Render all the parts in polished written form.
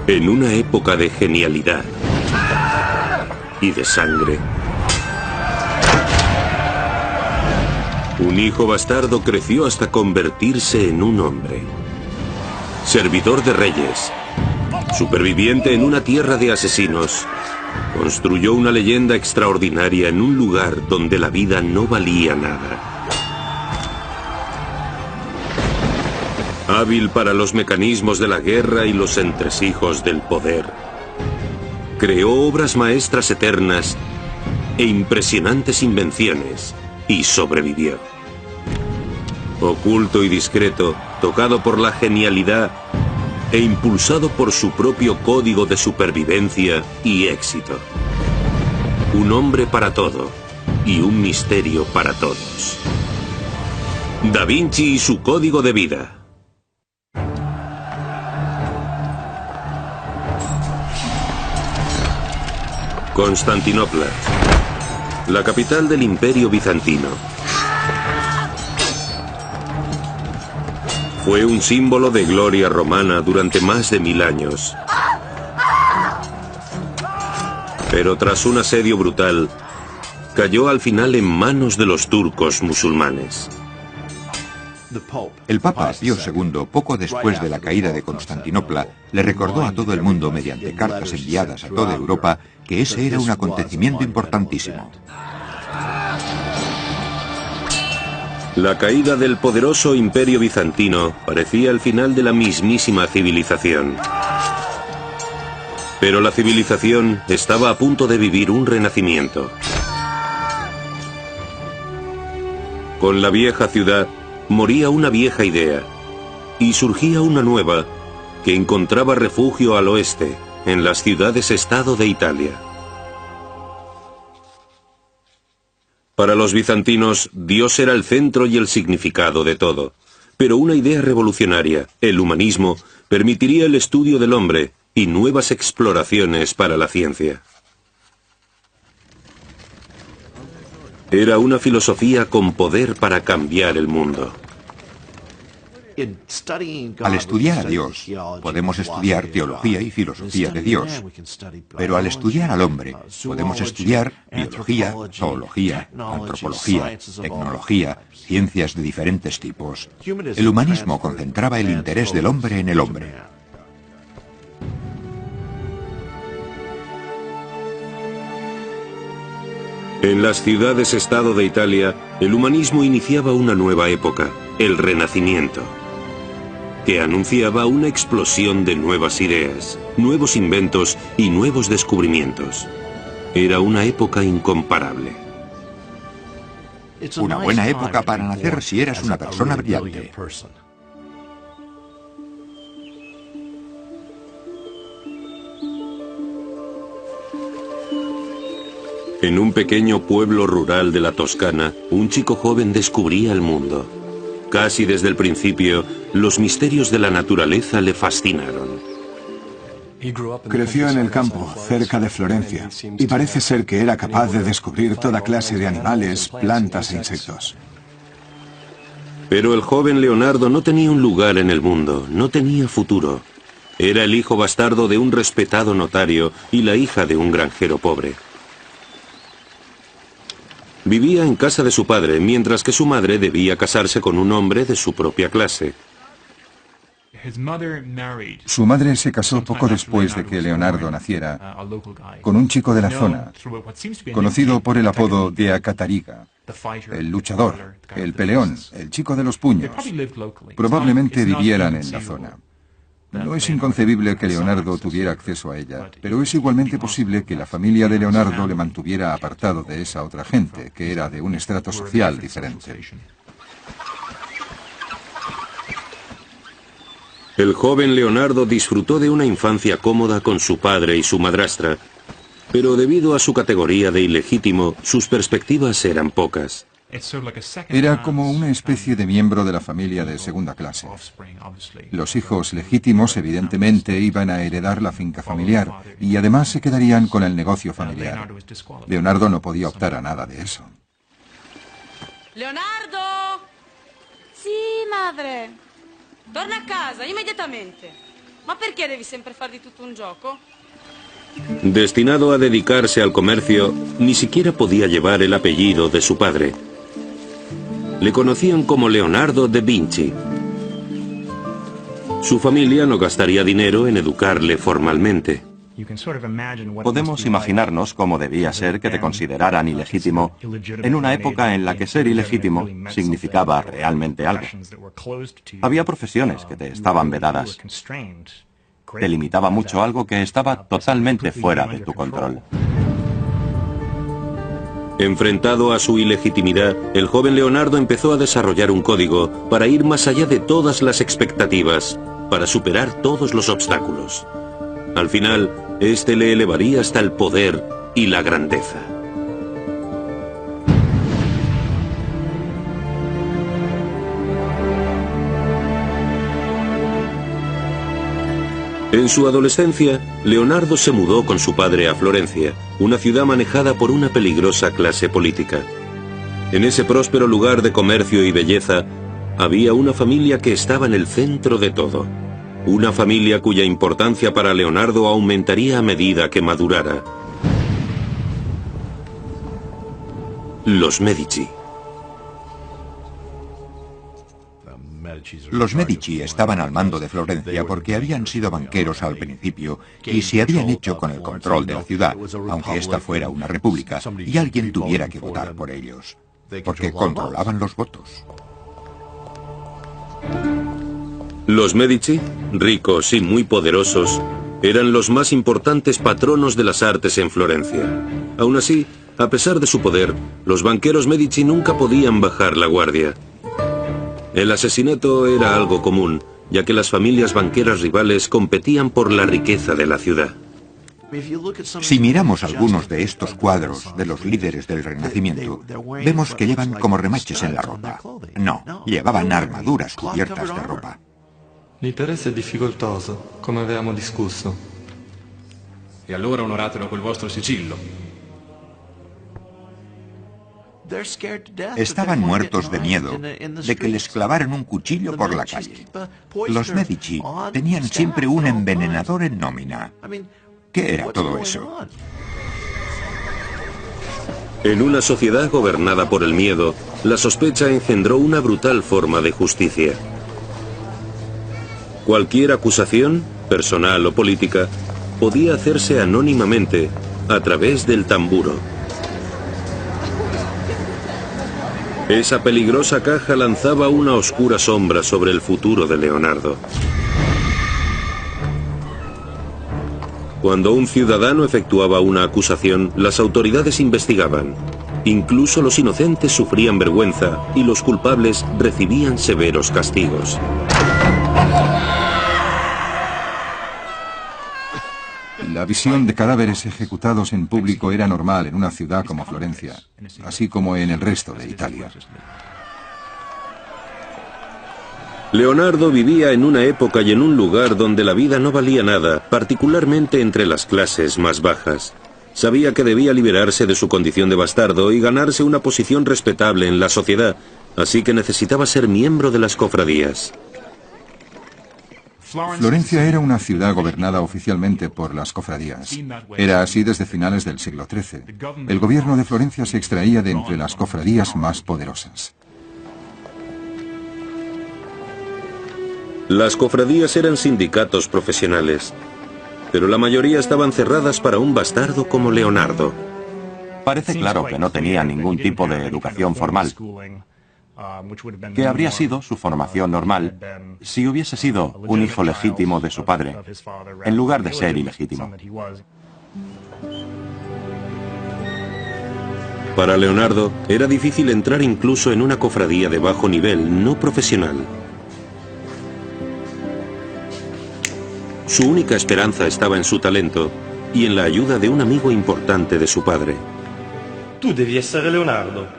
En una época de genialidad y de sangre, un hijo bastardo creció hasta convertirse en un hombre. Servidor de reyes, superviviente en una tierra de asesinos, construyó una leyenda extraordinaria en un lugar donde la vida no valía nada. Hábil para los mecanismos de la guerra y los entresijos del poder, creó obras maestras eternas e impresionantes invenciones y sobrevivió. Oculto y discreto, tocado por la genialidad e impulsado por su propio código de supervivencia y éxito. Un hombre para todo y un misterio para todos. Da Vinci y su código de vida. Constantinopla, la capital del Imperio Bizantino. Fue un símbolo de gloria romana durante más de 1000 años. Pero tras un asedio brutal, cayó al final en manos de los turcos musulmanes. El Papa Pío II, poco después de la caída de Constantinopla, le recordó a todo el mundo mediante cartas enviadas a toda Europa que ese era un acontecimiento importantísimo. La caída del poderoso Imperio Bizantino parecía el final de la mismísima civilización. Pero la civilización estaba a punto de vivir un renacimiento. Con la vieja ciudad moría una vieja idea y surgía una nueva que encontraba refugio al oeste, en las ciudades-estado de Italia. Para los bizantinos, Dios era el centro y el significado de todo. Pero una idea revolucionaria, el humanismo, permitiría el estudio del hombre y nuevas exploraciones para la ciencia. Era una filosofía con poder para cambiar el mundo. Al estudiar a Dios, podemos estudiar teología y filosofía de Dios. Pero al estudiar al hombre, podemos estudiar biología, zoología, antropología, tecnología, ciencias de diferentes tipos. El humanismo concentraba el interés del hombre en el hombre. En las ciudades-estado de Italia, el humanismo iniciaba una nueva época, el Renacimiento, que anunciaba una explosión de nuevas ideas, nuevos inventos y nuevos descubrimientos. Era una época incomparable. Una buena época para nacer si eras una persona brillante. En un pequeño pueblo rural de la Toscana, un chico joven descubría el mundo. Casi desde el principio, los misterios de la naturaleza le fascinaron. Creció en el campo, cerca de Florencia, y parece ser que era capaz de descubrir toda clase de animales, plantas e insectos. Pero el joven Leonardo no tenía un lugar en el mundo, no tenía futuro. Era el hijo bastardo de un respetado notario y la hija de un granjero pobre. Vivía en casa de su padre, mientras que su madre debía casarse con un hombre de su propia clase. Su madre se casó poco después de que Leonardo naciera con un chico de la zona, conocido por el apodo de Acatariga, el luchador, el peleón, el chico de los puños. Probablemente vivieran en la zona. No es inconcebible que Leonardo tuviera acceso a ella, pero es igualmente posible que la familia de Leonardo le mantuviera apartado de esa otra gente, que era de un estrato social diferente. El joven Leonardo disfrutó de una infancia cómoda con su padre y su madrastra, pero debido a su categoría de ilegítimo, sus perspectivas eran pocas. Era como una especie de miembro de la familia de segunda clase. Los hijos legítimos, evidentemente, iban a heredar la finca familiar y además se quedarían con el negocio familiar. Leonardo no podía optar a nada de eso. Leonardo! Sì, madre. Torna a casa, immediatamente. Ma perché devi sempre far di tutto un gioco? Destinado a dedicarse al comercio, ni siquiera podía llevar el apellido de su padre. Le conocían como Leonardo da Vinci. Su familia no gastaría dinero en educarle formalmente. Podemos imaginarnos cómo debía ser que te consideraran ilegítimo en una época en la que ser ilegítimo significaba realmente algo. Había profesiones que te estaban vedadas. Te limitaba mucho algo que estaba totalmente fuera de tu control. Enfrentado a su ilegitimidad, el joven Leonardo empezó a desarrollar un código para ir más allá de todas las expectativas, para superar todos los obstáculos. Al final, este le elevaría hasta el poder y la grandeza. En su adolescencia, Leonardo se mudó con su padre a Florencia, una ciudad manejada por una peligrosa clase política. En ese próspero lugar de comercio y belleza, había una familia que estaba en el centro de todo. Una familia cuya importancia para Leonardo aumentaría a medida que madurara. Los Medici. Los Medici estaban al mando de Florencia porque habían sido banqueros al principio y se habían hecho con el control de la ciudad, aunque esta fuera una república y alguien tuviera que votar por ellos, porque controlaban los votos. Los Medici, ricos y muy poderosos, eran los más importantes patronos de las artes en Florencia. Aún así, a pesar de su poder, los banqueros Medici nunca podían bajar la guardia. El asesinato era algo común, ya que las familias banqueras rivales competían por la riqueza de la ciudad. Si miramos algunos de estos cuadros de los líderes del Renacimiento, vemos que llevan como remaches en la ropa. No, llevaban armaduras cubiertas de ropa. L'interesse è difficoltoso, come avevamo discusso. E allora onoratelo col vostro sigillo. Estaban muertos de miedo de que les clavaran un cuchillo por la calle. Los Medici tenían siempre un envenenador en nómina. ¿Qué era todo eso? En una sociedad gobernada por el miedo, la sospecha engendró una brutal forma de justicia. Cualquier acusación, personal o política, podía hacerse anónimamente a través del tamburo. Esa peligrosa caja lanzaba una oscura sombra sobre el futuro de Leonardo. Cuando un ciudadano efectuaba una acusación, las autoridades investigaban. Incluso los inocentes sufrían vergüenza y los culpables recibían severos castigos. La visión de cadáveres ejecutados en público era normal en una ciudad como Florencia, así como en el resto de Italia. Leonardo vivía en una época y en un lugar donde la vida no valía nada, particularmente entre las clases más bajas. Sabía que debía liberarse de su condición de bastardo y ganarse una posición respetable en la sociedad, así que necesitaba ser miembro de las cofradías. Florencia era una ciudad gobernada oficialmente por las cofradías. Era así desde finales del siglo XIII. El gobierno de Florencia se extraía de entre las cofradías más poderosas. Las cofradías eran sindicatos profesionales, pero la mayoría estaban cerradas para un bastardo como Leonardo. Parece claro que no tenía ningún tipo de educación formal, que habría sido su formación normal si hubiese sido un hijo legítimo de su padre, en lugar de ser ilegítimo. Para Leonardo, era difícil entrar incluso en una cofradía de bajo nivel, no profesional. Su única esperanza estaba en su talento y en la ayuda de un amigo importante de su padre. Tu devi essere Leonardo.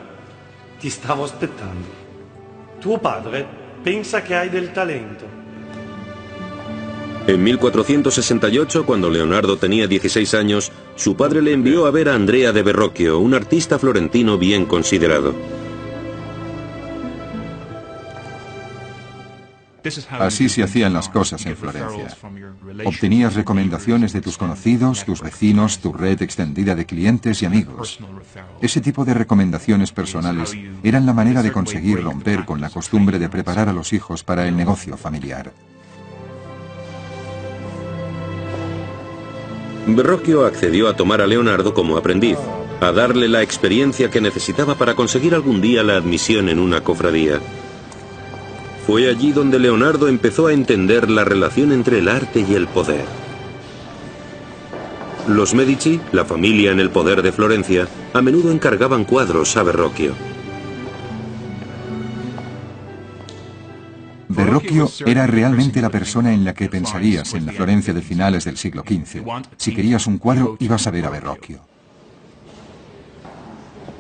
Ti stavo aspettando. Tuo padre pensa che hai del talento. En 1468, cuando Leonardo tenía 16 años, su padre le envió a ver a Andrea de Verrocchio, un artista florentino bien considerado. Así se hacían las cosas en Florencia. Obtenías recomendaciones de tus conocidos, tus vecinos, tu red extendida de clientes y amigos. Ese tipo de recomendaciones personales eran la manera de conseguir romper con la costumbre de preparar a los hijos para el negocio familiar. Verrocchio accedió a tomar a Leonardo como aprendiz, a darle la experiencia que necesitaba para conseguir algún día la admisión en una cofradía. Fue allí donde Leonardo empezó a entender la relación entre el arte y el poder. Los Medici, la familia en el poder de Florencia, a menudo encargaban cuadros a Verrocchio. Verrocchio era realmente la persona en la que pensarías en la Florencia de finales del siglo XV. Si querías un cuadro, ibas a ver a Verrocchio.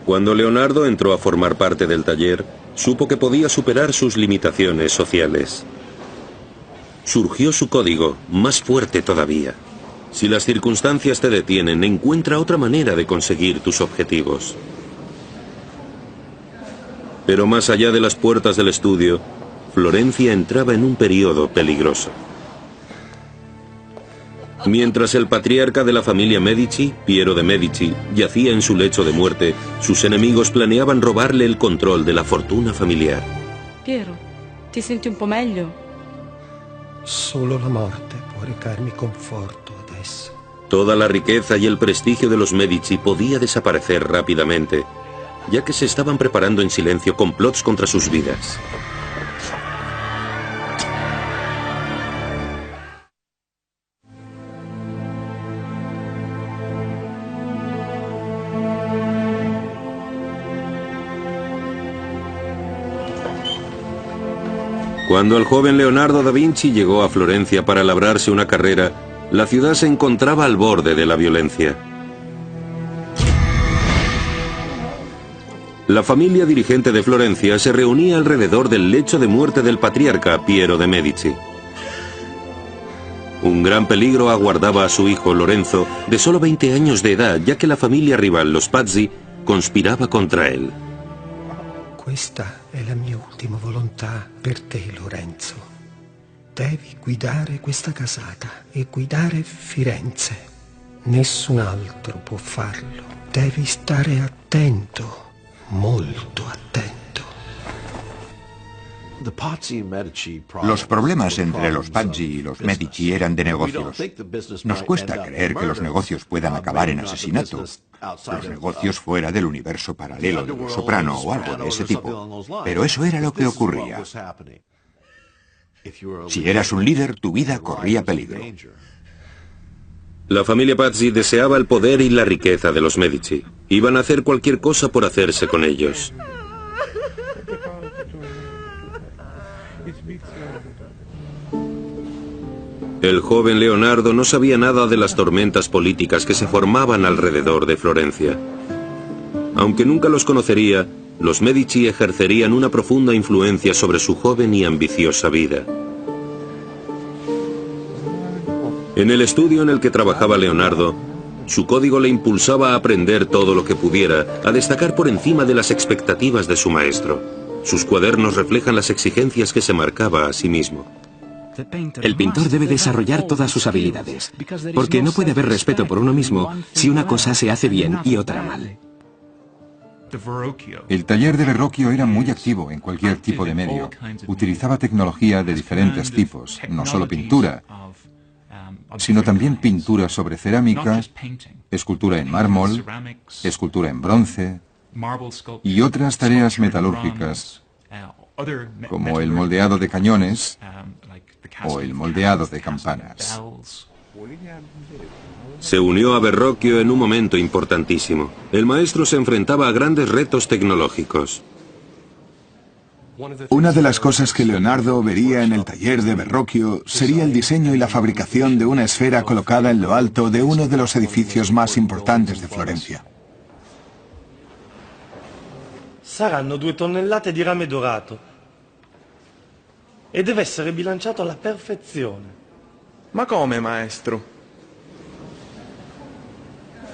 Cuando Leonardo entró a formar parte del taller, supo que podía superar sus limitaciones sociales. Surgió su código, más fuerte todavía. Si las circunstancias te detienen, encuentra otra manera de conseguir tus objetivos. Pero más allá de las puertas del estudio, Florencia entraba en un periodo peligroso. Mientras el patriarca de la familia Medici, Piero de Medici, yacía en su lecho de muerte, sus enemigos planeaban robarle el control de la fortuna familiar. Piero, ti senti un po' meglio? Solo la morte può recarmi conforto adesso. Toda la riqueza y el prestigio de los Medici podía desaparecer rápidamente, ya que se estaban preparando en silencio complots contra sus vidas. Cuando el joven Leonardo da Vinci llegó a Florencia para labrarse una carrera, la ciudad se encontraba al borde de la violencia. La familia dirigente de Florencia se reunía alrededor del lecho de muerte del patriarca Piero de Medici. Un gran peligro aguardaba a su hijo Lorenzo, de solo 20 años de edad, ya que la familia rival, los Pazzi, conspiraba contra él. Questa è la mia ultima volontà per te, Lorenzo. Devi guidare questa casata e guidare Firenze. Nessun altro può farlo. Devi stare attento, molto attento. Los problemas entre los Pazzi y los Medici eran de negocios. Nos cuesta creer que los negocios puedan acabar en asesinato. Los negocios fuera del universo paralelo de los Soprano o algo de ese tipo. Pero eso era lo que ocurría. Si eras un líder, tu vida corría peligro. La familia Pazzi deseaba el poder y la riqueza de los Medici. Iban a hacer cualquier cosa por hacerse con ellos. El joven Leonardo no sabía nada de las tormentas políticas que se formaban alrededor de Florencia. Aunque nunca los conocería, los Medici ejercerían una profunda influencia sobre su joven y ambiciosa vida. En el estudio en el que trabajaba Leonardo, su código le impulsaba a aprender todo lo que pudiera, a destacar por encima de las expectativas de su maestro. Sus cuadernos reflejan las exigencias que se marcaba a sí mismo. El pintor debe desarrollar todas sus habilidades, porque no puede haber respeto por uno mismo si una cosa se hace bien y otra mal. El taller de Verrocchio era muy activo en cualquier tipo de medio. Utilizaba tecnología de diferentes tipos, no solo pintura, sino también pintura sobre cerámica, escultura en mármol, escultura en bronce y otras tareas metalúrgicas, como el moldeado de cañones o el moldeado de campanas. Se unió a Verrocchio en un momento importantísimo. El maestro se enfrentaba a grandes retos tecnológicos. Una de las cosas que Leonardo vería en el taller de Verrocchio sería el diseño y la fabricación de una esfera colocada en lo alto de uno de los edificios más importantes de Florencia. Saranno 2 tonnellate di rame dorato e deve essere bilanciato alla perfezione. Ma come, maestro?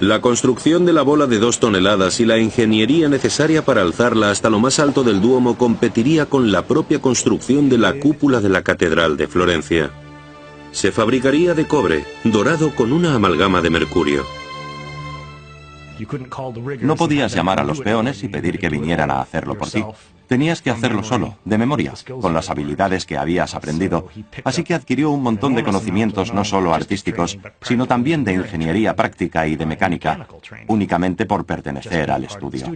La construcción de la bola de 2 toneladas y la ingeniería necesaria para alzarla hasta lo más alto del Duomo competiría con la propia construcción de la cúpula de la Catedral de Florencia. Se fabricaría de cobre, dorado con una amalgama de mercurio. No podías llamar a los peones y pedir que vinieran a hacerlo por ti. Tenías que hacerlo solo, de memoria, con las habilidades que habías aprendido. Así que adquirió un montón de conocimientos no solo artísticos, sino también de ingeniería práctica y de mecánica, únicamente por pertenecer al estudio.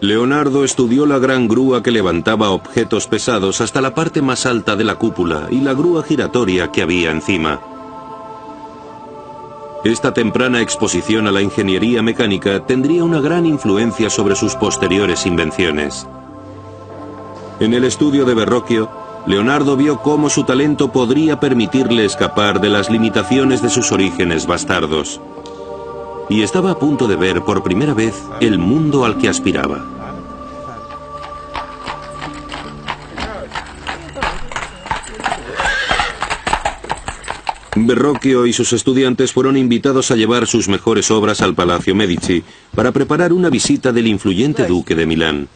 Leonardo estudió la gran grúa que levantaba objetos pesados hasta la parte más alta de la cúpula y la grúa giratoria que había encima. Esta temprana exposición a la ingeniería mecánica tendría una gran influencia sobre sus posteriores invenciones. En el estudio de Verrocchio, Leonardo vio cómo su talento podría permitirle escapar de las limitaciones de sus orígenes bastardos. Y estaba a punto de ver por primera vez el mundo al que aspiraba. Verrocchio y sus estudiantes fueron invitados a llevar sus mejores obras al Palacio Medici para preparar una visita del influyente duque de Milán.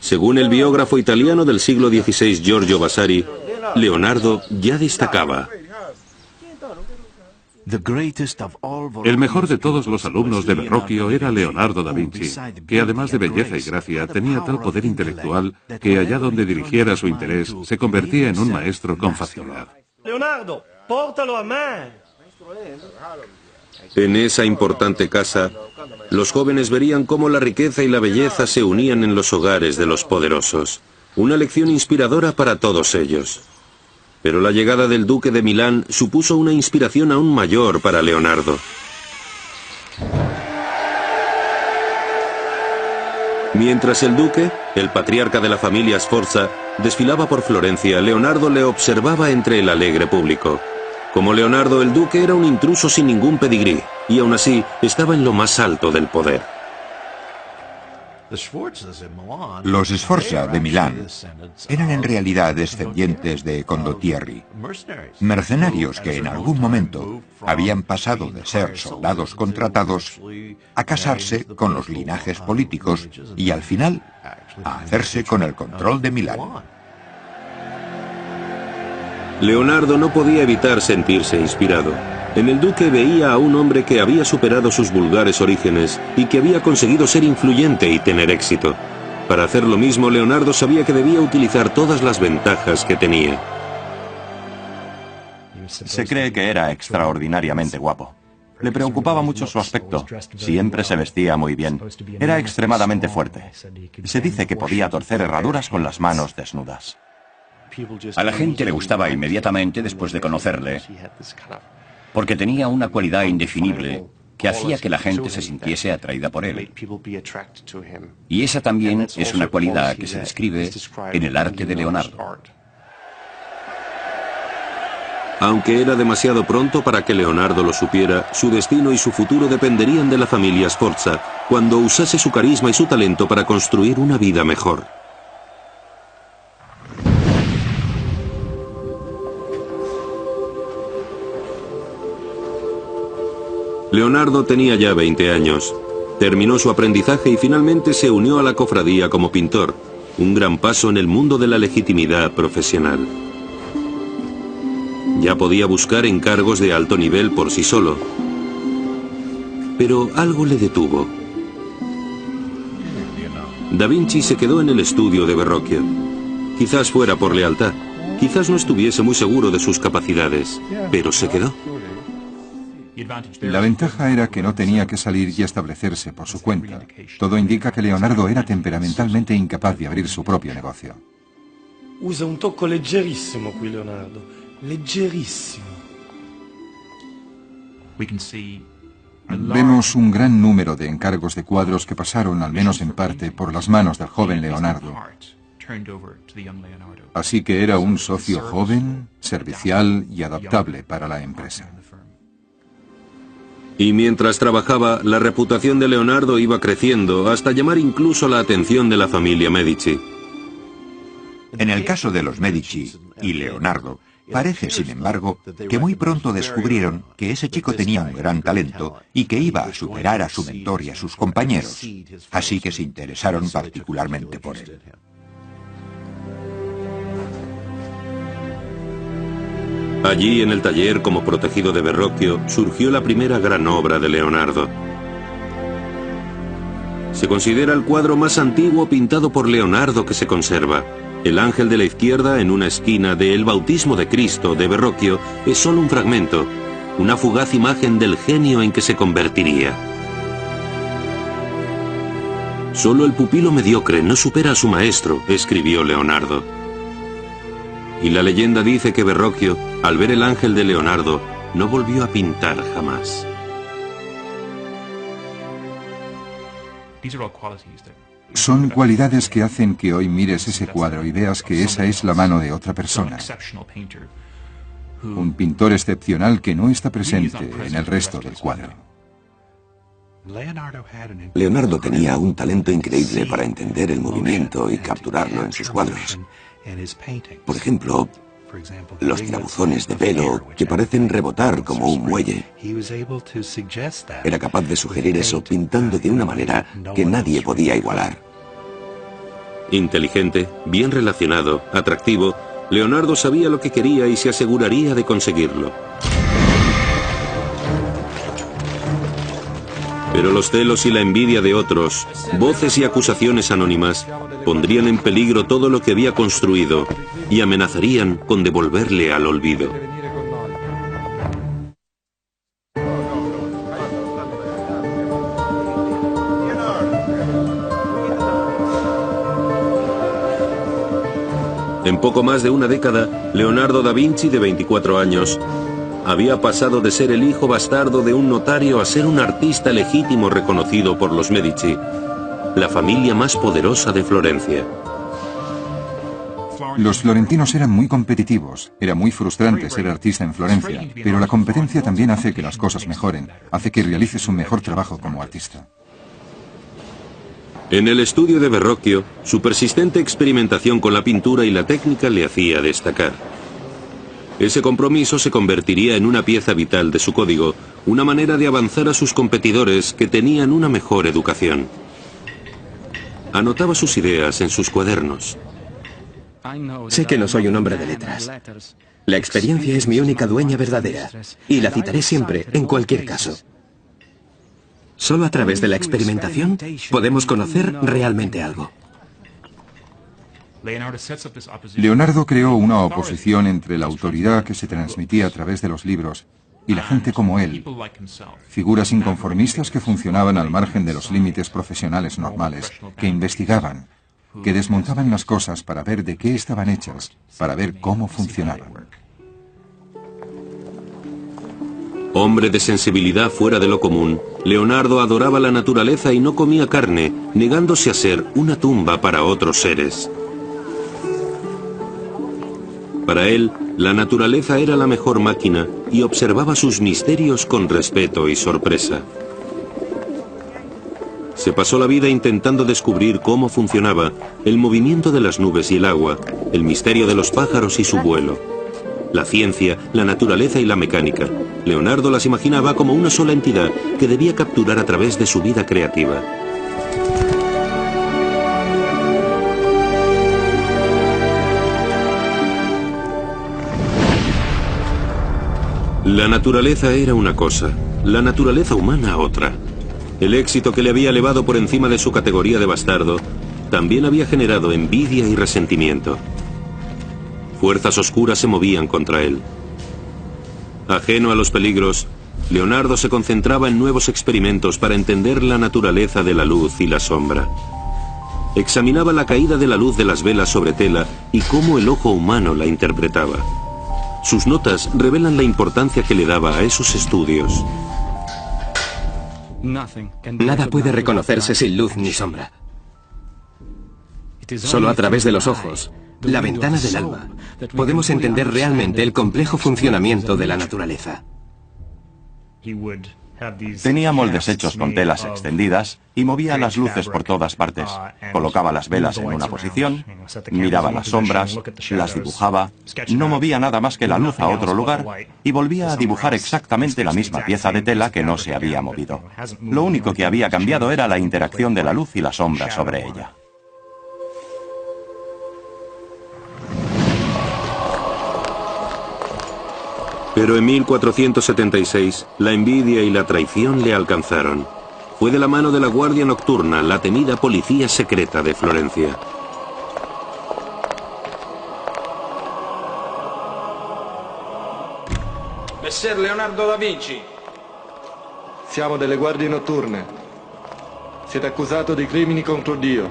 Según el biógrafo italiano del siglo XVI Giorgio Vasari, Leonardo ya destacaba. El mejor de todos los alumnos de Verrocchio era Leonardo da Vinci, que además de belleza y gracia tenía tal poder intelectual que allá donde dirigiera su interés se convertía en un maestro con facilidad. Leonardo, pórtalo a mí. En esa importante casa, los jóvenes verían cómo la riqueza y la belleza se unían en los hogares de los poderosos. Una lección inspiradora para todos ellos. Pero la llegada del duque de Milán supuso una inspiración aún mayor para Leonardo. Mientras el duque, el patriarca de la familia Sforza, desfilaba por Florencia, Leonardo le observaba entre el alegre público. Como Leonardo, el duque era un intruso sin ningún pedigrí, y aún así estaba en lo más alto del poder. Los Sforza de Milán eran en realidad descendientes de Condottieri, mercenarios que en algún momento habían pasado de ser soldados contratados a casarse con los linajes políticos y al final a hacerse con el control de Milán. Leonardo no podía evitar sentirse inspirado. En el duque veía a un hombre que había superado sus vulgares orígenes y que había conseguido ser influyente y tener éxito. Para hacer lo mismo, Leonardo sabía que debía utilizar todas las ventajas que tenía. Se cree que era extraordinariamente guapo. Le preocupaba mucho su aspecto. Siempre se vestía muy bien. Era extremadamente fuerte. Se dice que podía torcer herraduras con las manos desnudas. A la gente le gustaba inmediatamente después de conocerle, porque tenía una cualidad indefinible que hacía que la gente se sintiese atraída por él. Y esa también es una cualidad que se describe en el arte de Leonardo. Aunque era demasiado pronto para que Leonardo lo supiera, su destino y su futuro dependerían de la familia Sforza, cuando usase su carisma y su talento para construir una vida mejor. Leonardo tenía ya 20 años. Terminó su aprendizaje y finalmente se unió a la cofradía como pintor, un gran paso en el mundo de la legitimidad profesional. Ya podía buscar encargos de alto nivel por sí solo. Pero algo le detuvo. Da Vinci se quedó en el estudio de Verrocchio. Quizás fuera por lealtad, quizás no estuviese muy seguro de sus capacidades, pero se quedó. La ventaja era que no tenía que salir y establecerse por su cuenta. Todo indica que Leonardo era temperamentalmente incapaz de abrir su propio negocio. Usa un tocco leggerissimo qui, Leonardo. Leggerissimo. Vemos un gran número de encargos de cuadros que pasaron, al menos en parte, por las manos del joven Leonardo. Así que era un socio joven, servicial y adaptable para la empresa. Y mientras trabajaba, la reputación de Leonardo iba creciendo hasta llamar incluso la atención de la familia Medici. En el caso de los Medici y Leonardo, Parece, sin embargo, que muy pronto descubrieron que ese chico tenía un gran talento y que iba a superar a su mentor y a sus compañeros, así que se interesaron particularmente por él. Allí, en el taller, como protegido de Verrocchio, surgió la primera gran obra de Leonardo. Se considera el cuadro más antiguo pintado por Leonardo que se conserva. El ángel de la izquierda, en una esquina de El bautismo de Cristo de Verrocchio, es solo un fragmento, una fugaz imagen del genio en que se convertiría. Solo el pupilo mediocre no supera a su maestro, escribió Leonardo. Y la leyenda dice que Verrocchio, al ver el ángel de Leonardo, no volvió a pintar jamás. Son cualidades que hacen que hoy mires ese cuadro y veas que esa es la mano de otra persona. Un pintor excepcional que no está presente en el resto del cuadro. Leonardo tenía un talento increíble para entender el movimiento y capturarlo en sus cuadros. Por ejemplo, los tirabuzones de pelo que parecen rebotar como un muelle. Era capaz de sugerir eso pintando de una manera que nadie podía igualar. Inteligente, bien relacionado, atractivo, Leonardo sabía lo que quería y se aseguraría de conseguirlo. Pero los celos y la envidia de otros, voces y acusaciones anónimas, pondrían en peligro todo lo que había construido y amenazarían con devolverle al olvido. En poco más de una década, Leonardo da Vinci, de 24 años, había pasado de ser el hijo bastardo de un notario a ser un artista legítimo reconocido por los Medici, la familia más poderosa de Florencia. Los florentinos eran muy competitivos, era muy frustrante ser artista en Florencia, pero la competencia también hace que las cosas mejoren, hace que realices un mejor trabajo como artista. En el estudio de Verrocchio, su persistente experimentación con la pintura y la técnica le hacía destacar. Ese compromiso se convertiría en una pieza vital de su código, una manera de avanzar a sus competidores que tenían una mejor educación. Anotaba sus ideas en sus cuadernos. Sé que no soy un hombre de letras. La experiencia es mi única dueña verdadera, y la citaré siempre, en cualquier caso. Solo a través de la experimentación podemos conocer realmente algo. Leonardo creó una oposición entre la autoridad que se transmitía a través de los libros y la gente como él, figuras inconformistas que funcionaban al margen de los límites profesionales normales, que investigaban, que desmontaban las cosas para ver de qué estaban hechas, para ver cómo funcionaban. Hombre de sensibilidad fuera de lo común, Leonardo adoraba la naturaleza y no comía carne, negándose a ser una tumba para otros seres. Para él, la naturaleza era la mejor máquina y observaba sus misterios con respeto y sorpresa. Se pasó la vida intentando descubrir cómo funcionaba el movimiento de las nubes y el agua, el misterio de los pájaros y su vuelo. La ciencia, la naturaleza y la mecánica. Leonardo las imaginaba como una sola entidad que debía capturar a través de su vida creativa. La naturaleza era una cosa, la naturaleza humana otra. El éxito que le había elevado por encima de su categoría de bastardo también había generado envidia y resentimiento. Fuerzas oscuras se movían contra él. Ajeno a los peligros, Leonardo se concentraba en nuevos experimentos para entender la naturaleza de la luz y la sombra. Examinaba la caída de la luz de las velas sobre tela y cómo el ojo humano la interpretaba. Sus notas revelan la importancia que le daba a esos estudios. Nada puede reconocerse sin luz ni sombra. Solo a través de los ojos, la ventana del alma, podemos entender realmente el complejo funcionamiento de la naturaleza. Tenía moldes hechos con telas extendidas y movía las luces por todas partes. Colocaba las velas en una posición, miraba las sombras, las dibujaba, no movía nada más que la luz a otro lugar y volvía a dibujar exactamente la misma pieza de tela que no se había movido. Lo único que había cambiado era la interacción de la luz y la sombra sobre ella. Pero en 1476, la envidia y la traición le alcanzaron. Fue de la mano de la Guardia Nocturna, la temida policía secreta de Florencia. Messer Leonardo da Vinci. Siamo delle guardie notturne. Siete accusato di crimini contro Dio.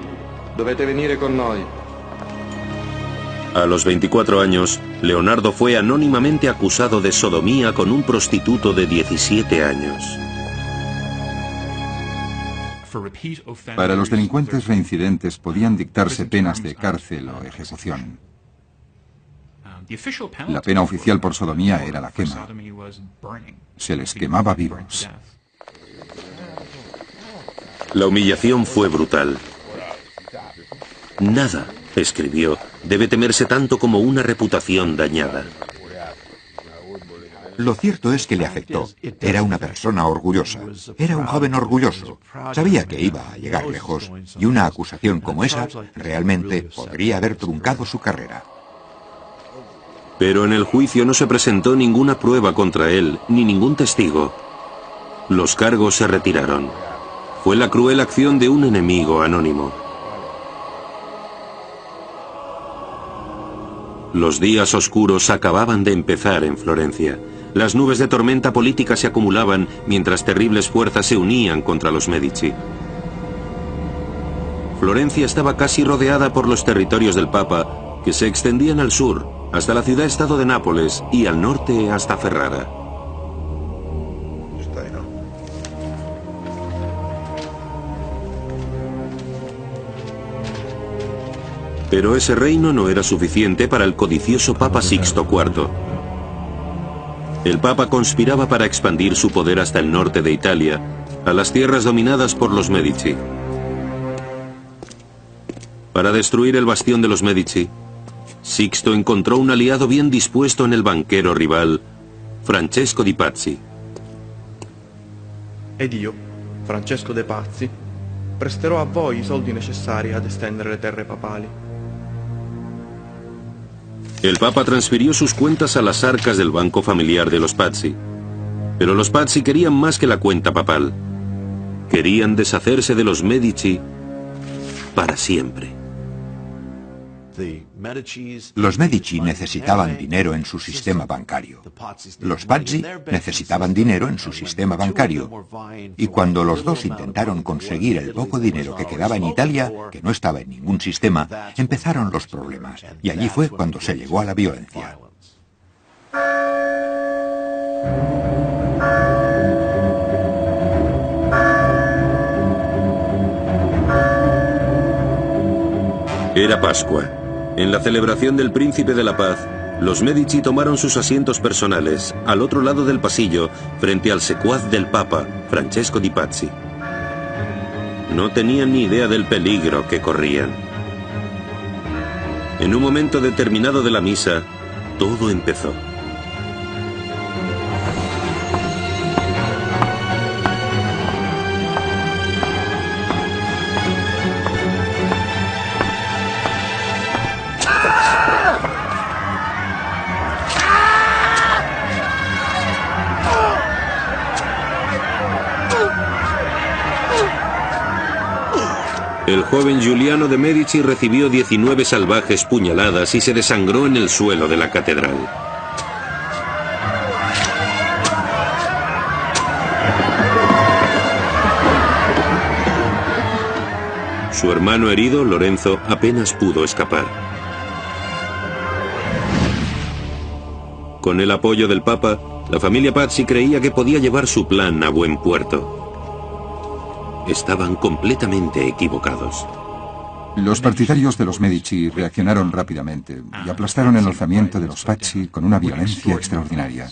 Dovete venire con noi. A los 24 años, Leonardo fue anónimamente acusado de sodomía con un prostituto de 17 años. Para los delincuentes reincidentes podían dictarse penas de cárcel o ejecución. La pena oficial por sodomía era la quema. Se les quemaba vivos. La humillación fue brutal. Nada, escribió, debe temerse tanto como una reputación dañada. Lo cierto es que le afectó. Era una persona orgullosa. Era un joven orgulloso. Sabía que iba a llegar lejos y una acusación como esa realmente podría haber truncado su carrera. Pero en el juicio no se presentó ninguna prueba contra él, ni ningún testigo. Los cargos se retiraron. Fue la cruel acción de un enemigo anónimo. Los días oscuros acababan de empezar en Florencia. Las nubes de tormenta política se acumulaban mientras terribles fuerzas se unían contra los Medici. Florencia estaba casi rodeada por los territorios del Papa, que se extendían al sur, hasta la ciudad-estado de Nápoles, y al norte hasta Ferrara. Pero ese reino no era suficiente para el codicioso Papa Sixto IV. El Papa conspiraba para expandir su poder hasta el norte de Italia, a las tierras dominadas por los Medici. Para destruir el bastión de los Medici, Sixto encontró un aliado bien dispuesto en el banquero rival, Francesco di Pazzi. Ed io, Francesco de Pazzi, presterò a voi i soldi necessari ad estendere le terre papali. El Papa transfirió sus cuentas a las arcas del banco familiar de los Pazzi. Pero los Pazzi querían más que la cuenta papal. Querían deshacerse de los Medici para siempre. Los Medici necesitaban dinero en su sistema bancario. Los Pazzi necesitaban dinero en su sistema bancario. Y cuando los dos intentaron conseguir el poco dinero que quedaba en Italia, que no estaba en ningún sistema, empezaron los problemas. Y allí fue cuando se llegó a la violencia. Era Pascua. En la celebración del Príncipe de la Paz, los Medici tomaron sus asientos personales al otro lado del pasillo, frente al secuaz del Papa, Francesco di Pazzi. No tenían ni idea del peligro que corrían. En un momento determinado de la misa, todo empezó. El joven Giuliano de Medici recibió 19 salvajes puñaladas y se desangró en el suelo de la catedral. Su hermano herido, Lorenzo, apenas pudo escapar. Con el apoyo del Papa, la familia Pazzi creía que podía llevar su plan a buen puerto. Estaban completamente equivocados. Los partidarios de los Medici reaccionaron rápidamente y aplastaron el alzamiento de los Pazzi con una violencia extraordinaria.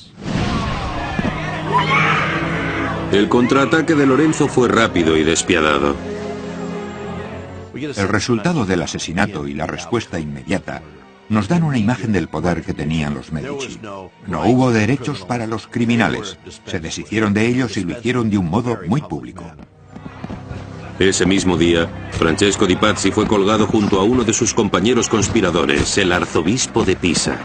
El contraataque de Lorenzo fue rápido y despiadado. El resultado del asesinato y la respuesta inmediata nos dan una imagen del poder que tenían los Medici. No hubo derechos para los criminales. Se deshicieron de ellos y lo hicieron de un modo muy público. Ese mismo día, Francesco di Pazzi fue colgado junto a uno de sus compañeros conspiradores, el arzobispo de Pisa.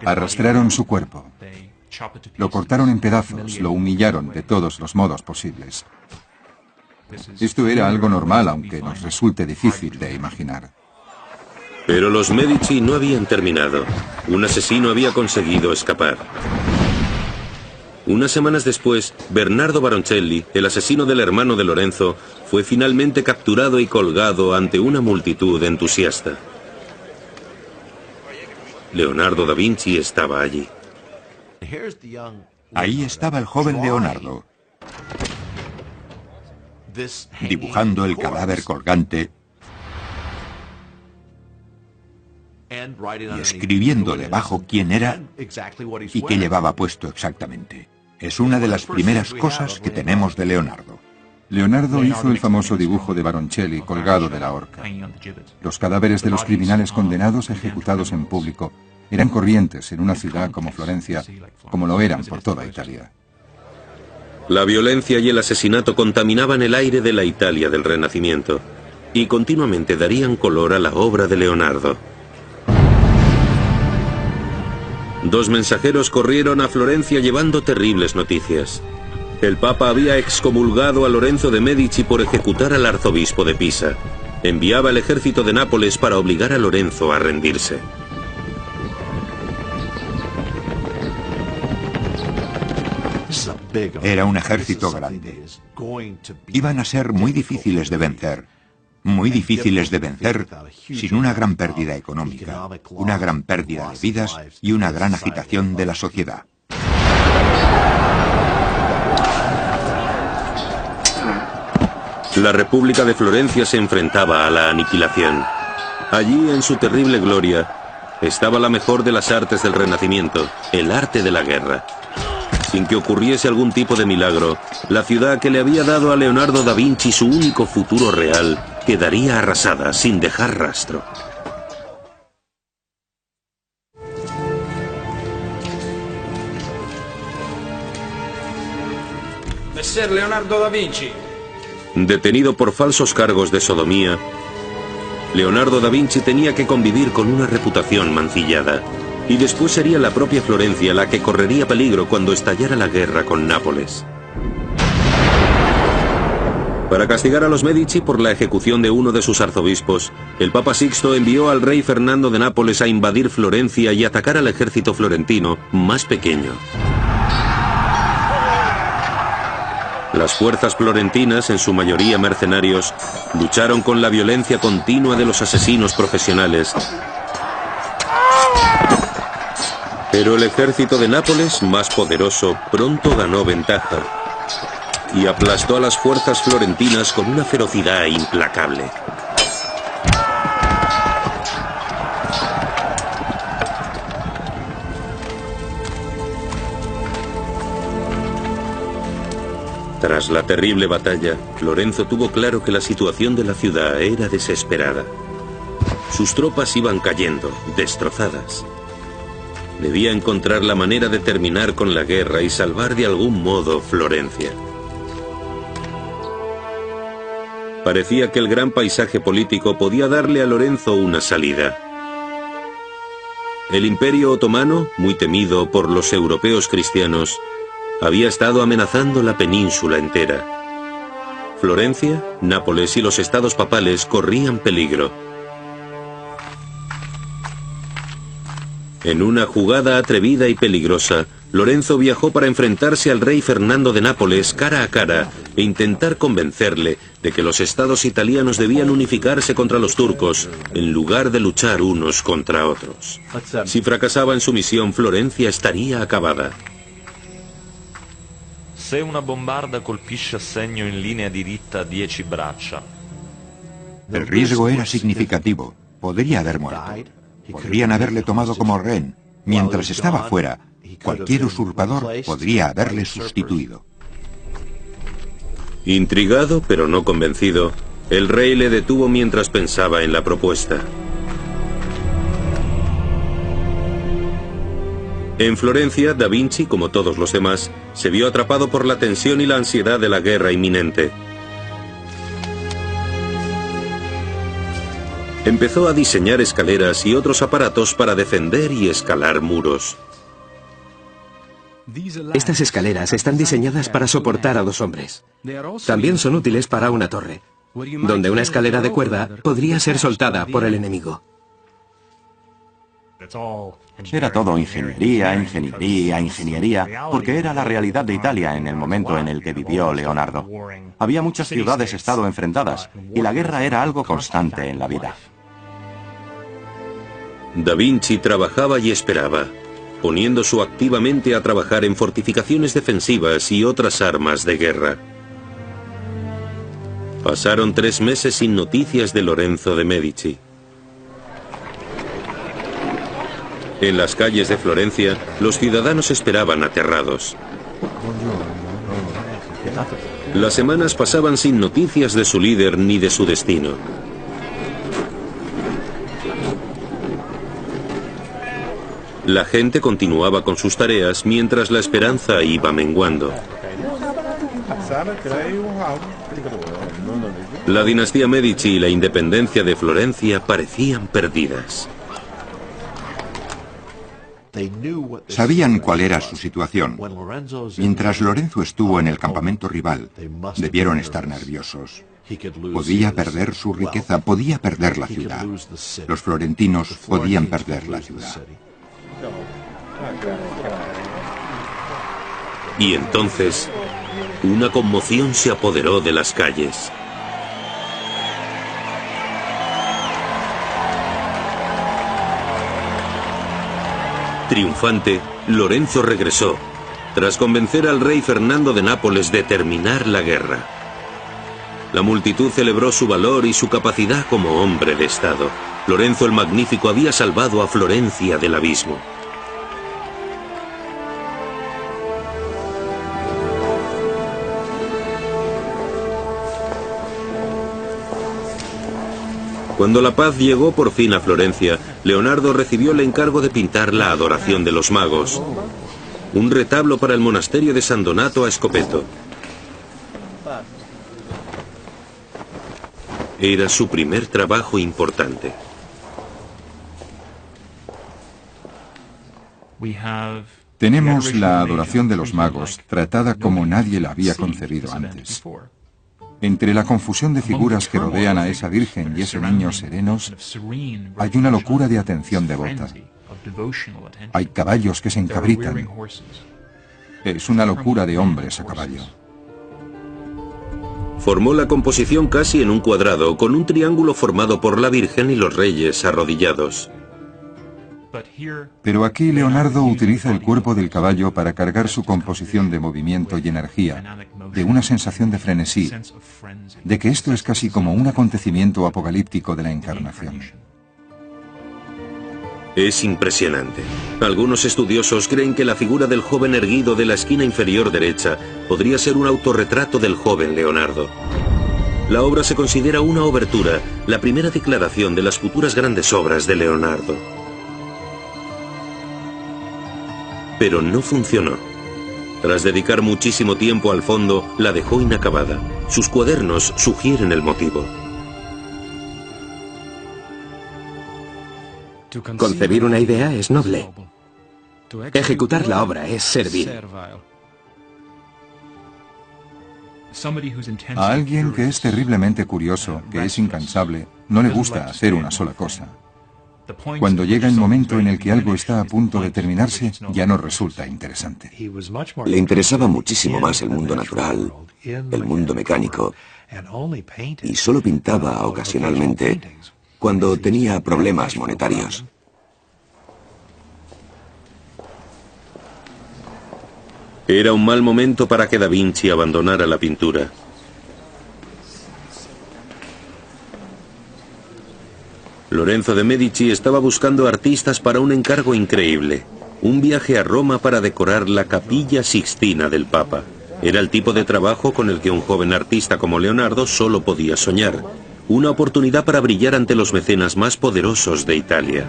Arrastraron su cuerpo. Lo cortaron en pedazos, lo humillaron de todos los modos posibles. Esto era algo normal, aunque nos resulte difícil de imaginar. Pero los Medici no habían terminado. Un asesino había conseguido escapar. Unas semanas después, Bernardo Baroncelli, el asesino del hermano de Lorenzo, fue finalmente capturado y colgado ante una multitud entusiasta. Leonardo da Vinci estaba allí. Ahí estaba el joven Leonardo, dibujando el cadáver colgante y escribiendo debajo quién era y qué llevaba puesto exactamente. Es una de las primeras cosas que tenemos de Leonardo. Leonardo hizo el famoso dibujo de Baroncelli colgado de la horca. Los cadáveres de los criminales condenados ejecutados en público eran corrientes en una ciudad como Florencia, como lo eran por toda Italia. La violencia y el asesinato contaminaban el aire de la Italia del Renacimiento y continuamente darían color a la obra de Leonardo. Dos mensajeros corrieron a Florencia llevando terribles noticias. El Papa había excomulgado a Lorenzo de Medici por ejecutar al arzobispo de Pisa. Enviaba el ejército de Nápoles para obligar a Lorenzo a rendirse. Era un ejército grande. Iban a ser muy difíciles de vencer. Muy difíciles de vencer sin una gran pérdida económica, una gran pérdida de vidas y una gran agitación de la sociedad. La República de Florencia se enfrentaba a la aniquilación. Allí, en su terrible gloria, estaba la mejor de las artes del Renacimiento, el arte de la guerra. Sin que ocurriese algún tipo de milagro, la ciudad que le había dado a Leonardo da Vinci su único futuro real quedaría arrasada sin dejar rastro. Messer Leonardo da Vinci. Detenido por falsos cargos de sodomía, Leonardo da Vinci tenía que convivir con una reputación mancillada. Y después sería la propia Florencia la que correría peligro cuando estallara la guerra con Nápoles. Para castigar a los Medici por la ejecución de uno de sus arzobispos, el Papa Sixto envió al rey Fernando de Nápoles a invadir Florencia y atacar al ejército florentino más pequeño. Las fuerzas florentinas, en su mayoría mercenarios, lucharon con la violencia continua de los asesinos profesionales. Pero el ejército de Nápoles, más poderoso, pronto ganó ventaja y aplastó a las fuerzas florentinas con una ferocidad implacable. Tras la terrible batalla, Lorenzo tuvo claro que la situación de la ciudad era desesperada. Sus tropas iban cayendo, destrozadas. Debía encontrar la manera de terminar con la guerra y salvar de algún modo Florencia. Parecía que el gran paisaje político podía darle a Lorenzo una salida. El Imperio Otomano, muy temido por los europeos cristianos, había estado amenazando la península entera. Florencia, Nápoles y los estados papales corrían peligro. En una jugada atrevida y peligrosa, Lorenzo viajó para enfrentarse al rey Fernando de Nápoles cara a cara e intentar convencerle de que los estados italianos debían unificarse contra los turcos en lugar de luchar unos contra otros. Si fracasaba en su misión, Florencia estaría acabada. Se una bombarda colpisce a segno in linea diritta 10 braccia. El riesgo era significativo. Podría haber muerto. Podrían haberle tomado como rehén. Mientras estaba fuera, Cualquier usurpador podría haberle sustituido. Intrigado, pero no convencido, el rey le detuvo mientras pensaba en la propuesta. En Florencia, Da Vinci, como todos los demás, se vio atrapado por la tensión y la ansiedad de la guerra inminente. Empezó a diseñar escaleras y otros aparatos para defender y escalar muros. Estas escaleras están diseñadas para soportar a 2 hombres. También son útiles para una torre, donde una escalera de cuerda podría ser soltada por el enemigo. Era todo ingeniería, ingeniería, ingeniería, porque era la realidad de Italia en el momento en el que vivió Leonardo. Había muchas ciudades-estado enfrentadas, y la guerra era algo constante en la vida. Da Vinci trabajaba y esperaba, poniéndose activamente a trabajar en fortificaciones defensivas y otras armas de guerra. Pasaron 3 meses sin noticias de Lorenzo de Medici. En las calles de Florencia, los ciudadanos esperaban aterrados. Las semanas pasaban sin noticias de su líder ni de su destino. La gente continuaba con sus tareas mientras la esperanza iba menguando. La dinastía Medici y la independencia de Florencia parecían perdidas. Sabían cuál era su situación. Mientras Lorenzo estuvo en el campamento rival, debieron estar nerviosos. Podía perder su riqueza, podía perder la ciudad. Los florentinos podían perder la ciudad. Y entonces, una conmoción se apoderó de las calles. Triunfante, Lorenzo regresó, tras convencer al rey Fernando de Nápoles de terminar la guerra. La multitud celebró su valor y su capacidad como hombre de Estado. Lorenzo el Magnífico había salvado a Florencia del abismo. Cuando la paz llegó por fin a Florencia, Leonardo recibió el encargo de pintar la Adoración de los Magos, un retablo para el monasterio de San Donato a Escopeto. Era su primer trabajo importante. Tenemos la Adoración de los Magos, tratada como nadie la había concebido antes. Entre la confusión de figuras que rodean a esa Virgen y ese niño serenos, hay una locura de atención devota. Hay caballos que se encabritan. Es una locura de hombres a caballo. Formó la composición casi en un cuadrado, con un triángulo formado por la Virgen y los reyes arrodillados. Pero aquí Leonardo utiliza el cuerpo del caballo para cargar su composición de movimiento y energía, de una sensación de frenesí, de que esto es casi como un acontecimiento apocalíptico de la Encarnación. Es impresionante. Algunos estudiosos creen que la figura del joven erguido de la esquina inferior derecha podría ser un autorretrato del joven Leonardo. La obra se considera una obertura, la primera declaración de las futuras grandes obras de Leonardo. Pero no funcionó. Tras dedicar muchísimo tiempo al fondo, la dejó inacabada. Sus cuadernos sugieren el motivo. Concebir una idea es noble. Ejecutar la obra es servil. A alguien que es terriblemente curioso, que es incansable, no le gusta hacer una sola cosa. Cuando llega el momento en el que algo está a punto de terminarse, ya no resulta interesante. Le interesaba muchísimo más el mundo natural, el mundo mecánico, y solo pintaba ocasionalmente cuando tenía problemas monetarios. Era un mal momento para que Da Vinci abandonara la pintura. Lorenzo de Medici estaba buscando artistas para un encargo increíble. un viaje a Roma para decorar la Capilla Sixtina del Papa. Era el tipo de trabajo con el que un joven artista como Leonardo solo podía soñar. Una oportunidad para brillar ante los mecenas más poderosos de Italia.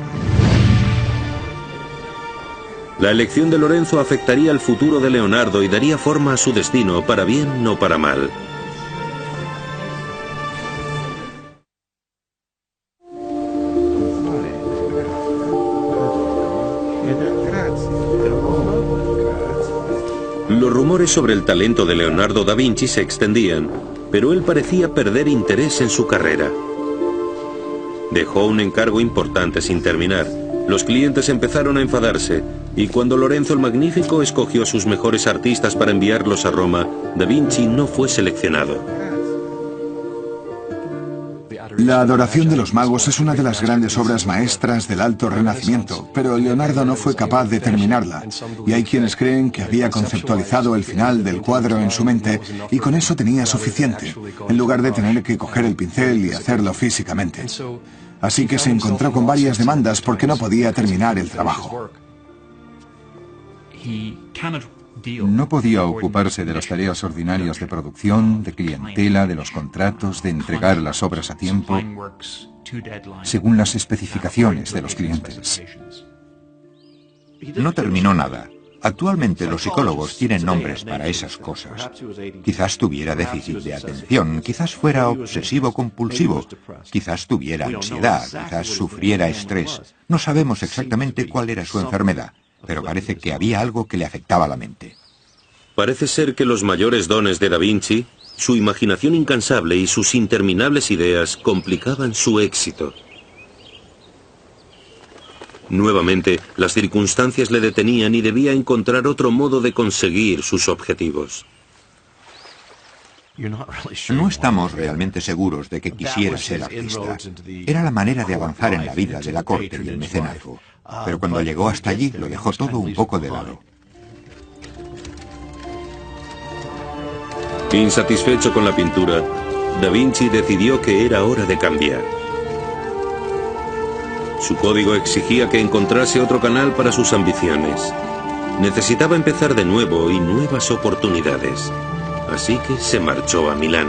La elección de Lorenzo afectaría el futuro de Leonardo y daría forma a su destino, para bien o para mal. Los rumores sobre el talento de Leonardo da Vinci se extendían, pero él parecía perder interés en su carrera. Dejó un encargo importante sin terminar. Los clientes empezaron a enfadarse, y cuando Lorenzo el Magnífico escogió a sus mejores artistas para enviarlos a Roma, Da Vinci no fue seleccionado. La adoración de los magos es una de las grandes obras maestras del Alto Renacimiento, pero Leonardo no fue capaz de terminarla, y hay quienes creen que había conceptualizado el final del cuadro en su mente y con eso tenía suficiente, en lugar de tener que coger el pincel y hacerlo físicamente. Así que se encontró con varias demandas porque no podía terminar el trabajo. No podía ocuparse de las tareas ordinarias de producción, de clientela, de los contratos, de entregar las obras a tiempo, según las especificaciones de los clientes. No terminó nada. Actualmente los psicólogos tienen nombres para esas cosas. Quizás tuviera déficit de atención, quizás fuera obsesivo-compulsivo, quizás tuviera ansiedad, quizás sufriera estrés. No sabemos exactamente cuál era su enfermedad, pero parece que había algo que le afectaba la mente. Parece ser que los mayores dones de Da Vinci, su imaginación incansable y sus interminables ideas complicaban su éxito. Nuevamente, las circunstancias le detenían y debía encontrar otro modo de conseguir sus objetivos. No estamos realmente seguros de que quisiera ser artista. Era la manera de avanzar en la vida de la corte y el mecenazgo. Pero cuando llegó hasta allí, lo dejó todo un poco de lado. Insatisfecho con la pintura, Da Vinci decidió que era hora de cambiar. Su código exigía que encontrase otro canal para sus ambiciones. Necesitaba empezar de nuevo y nuevas oportunidades. Así que se marchó a Milán.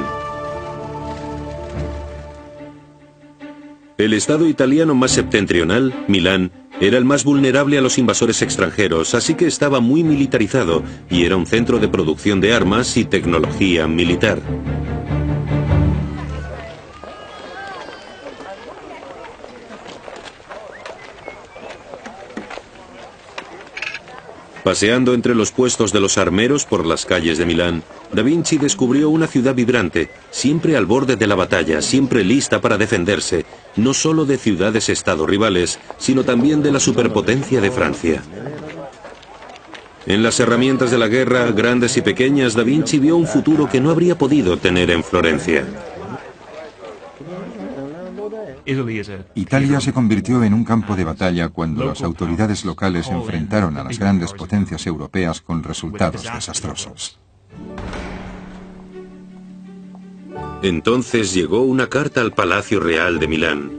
El estado italiano más septentrional, Milán, era el más vulnerable a los invasores extranjeros, así que estaba muy militarizado y era un centro de producción de armas y tecnología militar. Paseando entre los puestos de los armeros por las calles de Milán, Da Vinci descubrió una ciudad vibrante, siempre al borde de la batalla, siempre lista para defenderse, no solo de ciudades-estado rivales, sino también de la superpotencia de Francia. En las herramientas de la guerra, grandes y pequeñas, Da Vinci vio un futuro que no habría podido tener en Florencia. Italia se convirtió en un campo de batalla cuando las autoridades locales enfrentaron a las grandes potencias europeas con resultados desastrosos. Entonces llegó una carta al Palacio Real de Milán.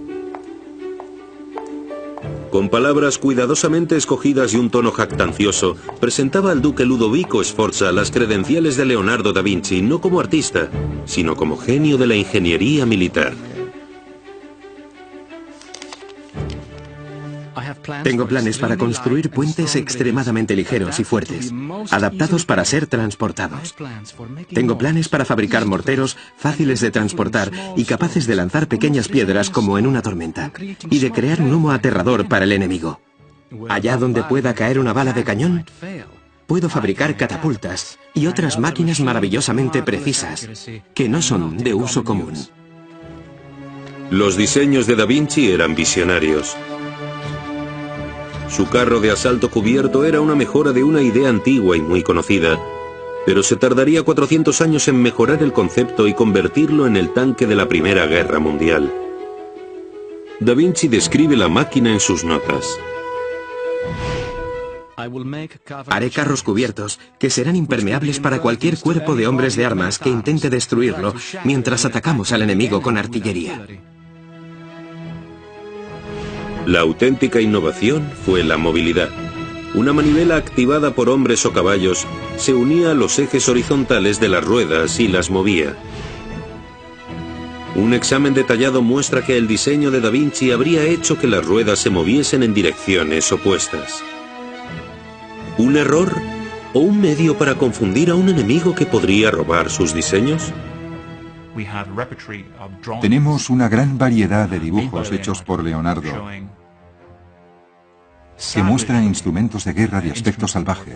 Con palabras cuidadosamente escogidas y un tono jactancioso, presentaba al duque Ludovico Sforza las credenciales de Leonardo da Vinci, no como artista, sino como genio de la ingeniería militar. Tengo planes para construir puentes extremadamente ligeros y fuertes, adaptados para ser transportados. Tengo planes para fabricar morteros fáciles de transportar y capaces de lanzar pequeñas piedras como en una tormenta, y de crear un humo aterrador para el enemigo. Allá donde pueda caer una bala de cañón, puedo fabricar catapultas y otras máquinas maravillosamente precisas, que no son de uso común. Los diseños de Da Vinci eran visionarios. Su carro de asalto cubierto era una mejora de una idea antigua y muy conocida, pero se tardaría 400 años en mejorar el concepto y convertirlo en el tanque de la Primera Guerra Mundial. Da Vinci describe la máquina en sus notas. Haré carros cubiertos que serán impermeables para cualquier cuerpo de hombres de armas que intente destruirlo mientras atacamos al enemigo con artillería. La auténtica innovación fue la movilidad. Una manivela activada por hombres o caballos se unía a los ejes horizontales de las ruedas y las movía. Un examen detallado muestra que el diseño de Da Vinci habría hecho que las ruedas se moviesen en direcciones opuestas. ¿Un error o un medio para confundir a un enemigo que podría robar sus diseños? Tenemos una gran variedad de dibujos hechos por Leonardo que muestran instrumentos de guerra de aspecto salvaje,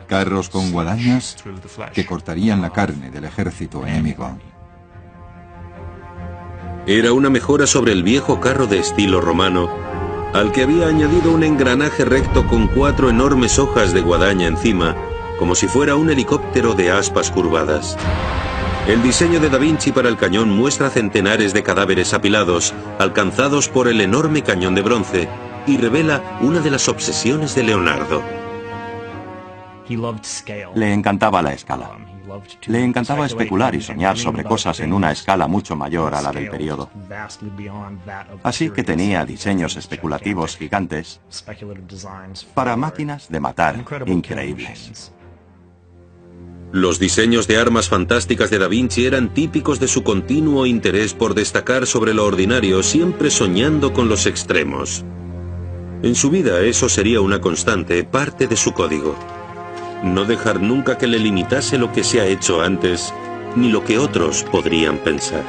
carros con guadañas que cortarían la carne del ejército enemigo. Era una mejora sobre el viejo carro de estilo romano, al que había añadido un engranaje recto con 4 enormes hojas de guadaña encima, como si fuera un helicóptero de aspas curvadas. El diseño de Da Vinci para el cañón muestra centenares de cadáveres apilados, alcanzados por el enorme cañón de bronce, y revela una de las obsesiones de Leonardo. Le encantaba la escala. Le encantaba especular y soñar sobre cosas en una escala mucho mayor a la del periodo. Así que tenía diseños especulativos gigantes para máquinas de matar increíbles. Los diseños de armas fantásticas de Da Vinci eran típicos de su continuo interés por destacar sobre lo ordinario, siempre soñando con los extremos. En su vida eso sería una constante, parte de su código. No dejar nunca que le limitase lo que se ha hecho antes, ni lo que otros podrían pensar.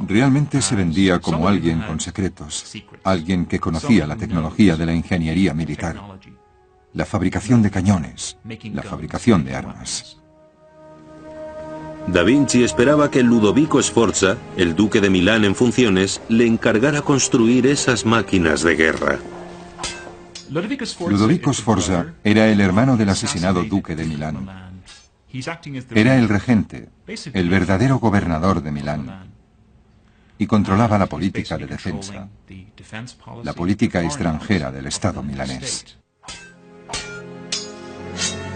Realmente se vendía como alguien con secretos, alguien que conocía la tecnología de la ingeniería militar, la fabricación de cañones, la fabricación de armas. Da Vinci esperaba que Ludovico Sforza, el duque de Milán en funciones, le encargara construir esas máquinas de guerra. Ludovico Sforza era el hermano del asesinado duque de Milán. Era el regente, el verdadero gobernador de Milán, y controlaba la política de defensa, la política extranjera del Estado milanés.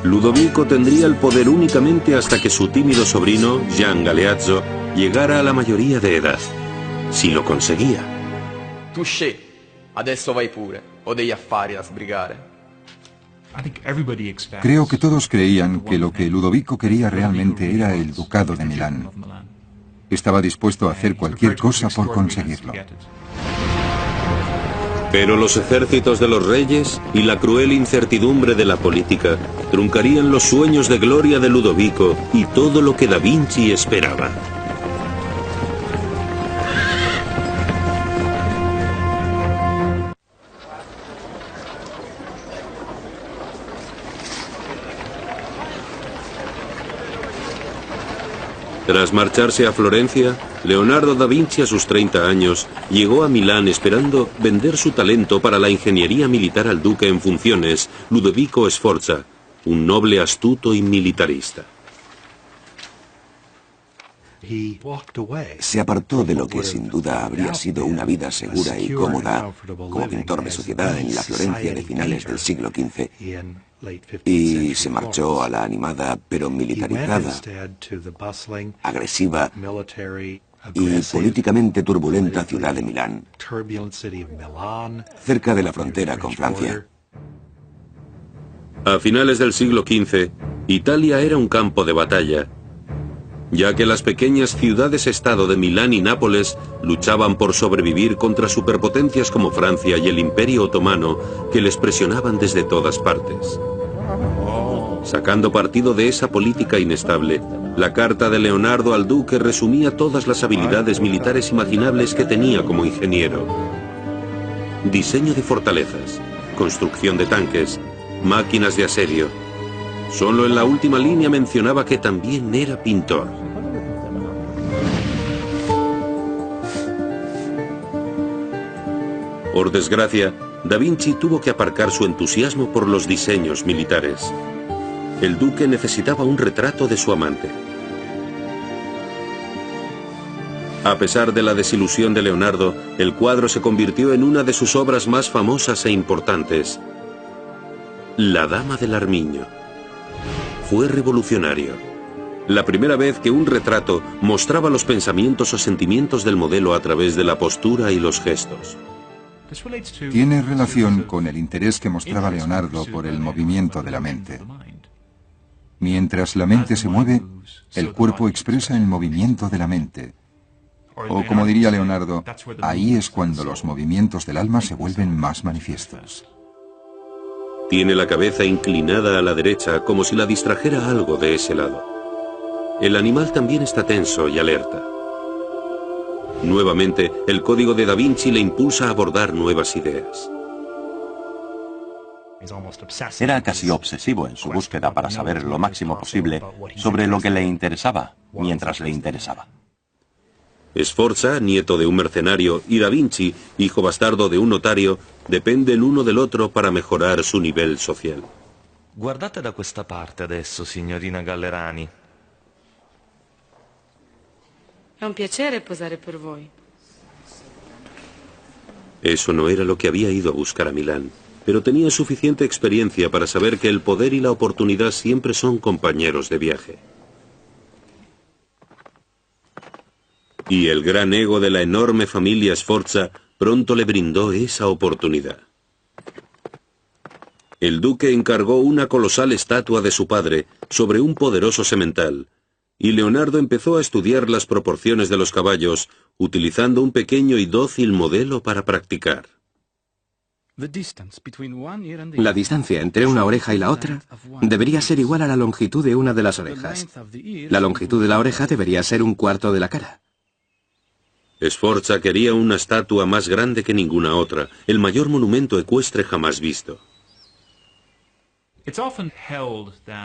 Ludovico tendría el poder únicamente hasta que su tímido sobrino, Gian Galeazzo, llegara a la mayoría de edad. Si lo conseguía. Touché, adesso vai pure, ho degli affari da sbrigare. Creo que todos creían que lo que Ludovico quería realmente era el ducado de Milán. Estaba dispuesto a hacer cualquier cosa por conseguirlo. Pero los ejércitos de los reyes y la cruel incertidumbre de la política truncarían los sueños de gloria de Ludovico y todo lo que Da Vinci esperaba. Tras marcharse a Florencia, Leonardo da Vinci a sus 30 años llegó a Milán esperando vender su talento para la ingeniería militar al duque en funciones, Ludovico Sforza, un noble astuto y militarista. Se apartó de lo que sin duda habría sido una vida segura y cómoda como pintor de sociedad en la Florencia de finales del siglo XV y se marchó a la animada pero militarizada, agresiva y políticamente turbulenta ciudad de Milán, cerca de la frontera con Francia. A finales del siglo XV, Italia era un campo de batalla, ya que las pequeñas ciudades-estado de Milán y Nápoles luchaban por sobrevivir contra superpotencias como Francia y el Imperio Otomano, que les presionaban desde todas partes. Sacando partido de esa política inestable, la carta de Leonardo al duque resumía todas las habilidades militares imaginables que tenía como ingeniero. Diseño de fortalezas, construcción de tanques, máquinas de asedio. Solo en la última línea mencionaba que también era pintor. Por desgracia, Da Vinci tuvo que aparcar su entusiasmo por los diseños militares. El duque necesitaba un retrato de su amante. A pesar de la desilusión de Leonardo, el cuadro se convirtió en una de sus obras más famosas e importantes. La Dama del Armiño. Fue revolucionario. La primera vez que un retrato mostraba los pensamientos o sentimientos del modelo a través de la postura y los gestos. Tiene relación con el interés que mostraba Leonardo por el movimiento de la mente. Mientras la mente se mueve, el cuerpo expresa el movimiento de la mente. O como diría Leonardo, ahí es cuando los movimientos del alma se vuelven más manifiestos. Tiene la cabeza inclinada a la derecha como si la distrajera algo de ese lado. El animal también está tenso y alerta. Nuevamente, el código de Da Vinci le impulsa a abordar nuevas ideas. Era casi obsesivo en su búsqueda para saber lo máximo posible sobre lo que le interesaba mientras le interesaba. Sforza, nieto de un mercenario, y Da Vinci, hijo bastardo de un notario, dependen uno del otro para mejorar su nivel social. Guardate da questa parte adesso, signorina Gallerani. È un piacere posare per voi. Eso no era lo que había ido a buscar a Milán, pero tenía suficiente experiencia para saber que el poder y la oportunidad siempre son compañeros de viaje. Y el gran ego de la enorme familia Sforza pronto le brindó esa oportunidad. El duque encargó una colosal estatua de su padre sobre un poderoso semental, y Leonardo empezó a estudiar las proporciones de los caballos, utilizando un pequeño y dócil modelo para practicar. La distancia entre una oreja y la otra debería ser igual a la longitud de una de las orejas. La longitud de la oreja debería ser un cuarto de la cara. Sforza quería una estatua más grande que ninguna otra, el mayor monumento ecuestre jamás visto.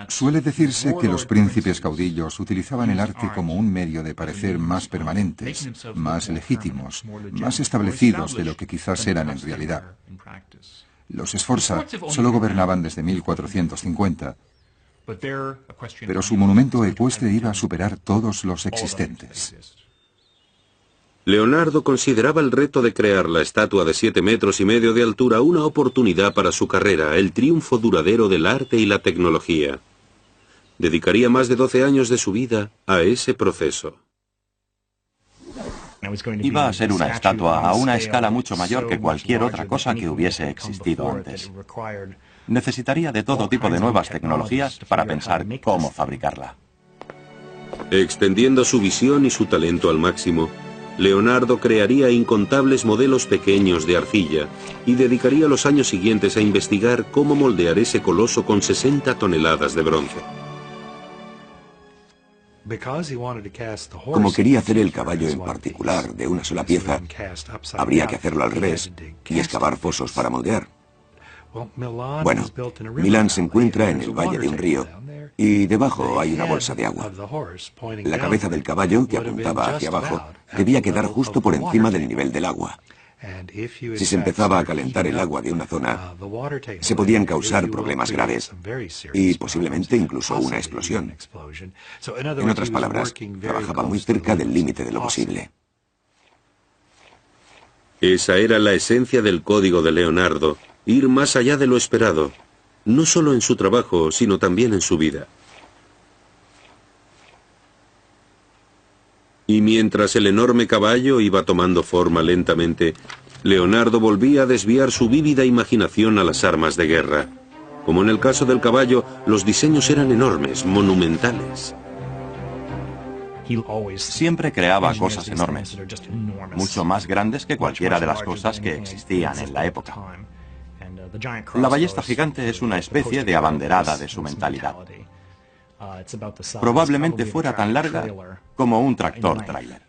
Suele decirse que los príncipes caudillos utilizaban el arte como un medio de parecer más permanentes, más legítimos, más establecidos de lo que quizás eran en realidad. Los Sforza solo gobernaban desde 1450, pero su monumento ecuestre iba a superar todos los existentes. Leonardo consideraba el reto de crear la estatua de 7,5 metros de altura una oportunidad para su carrera, el triunfo duradero del arte y la tecnología. Dedicaría más de 12 años de su vida a ese proceso. Iba a ser una estatua a una escala mucho mayor que cualquier otra cosa que hubiese existido antes. Necesitaría de todo tipo de nuevas tecnologías para pensar cómo fabricarla. Extendiendo su visión y su talento al máximo, Leonardo crearía incontables modelos pequeños de arcilla y dedicaría los años siguientes a investigar cómo moldear ese coloso con 60 toneladas de bronce. Como quería hacer el caballo en particular de una sola pieza, habría que hacerlo al revés y excavar fosos para moldear. Bueno, Milán se encuentra en el valle de un río y debajo hay una bolsa de agua. La cabeza del caballo, que apuntaba hacia abajo, debía quedar justo por encima del nivel del agua. Si se empezaba a calentar el agua de una zona, se podían causar problemas graves y posiblemente incluso una explosión. En otras palabras, trabajaba muy cerca del límite de lo posible. Esa era la esencia del código de Leonardo, ir más allá de lo esperado, no solo en su trabajo, sino también en su vida. Y mientras el enorme caballo iba tomando forma lentamente, Leonardo volvía a desviar su vívida imaginación a las armas de guerra. Como en el caso del caballo, los diseños eran enormes, monumentales. Siempre creaba cosas enormes, mucho más grandes que cualquiera de las cosas que existían en la época. La ballesta gigante es una especie de abanderada de su mentalidad. Probablemente fuera tan larga como un tractor tráiler.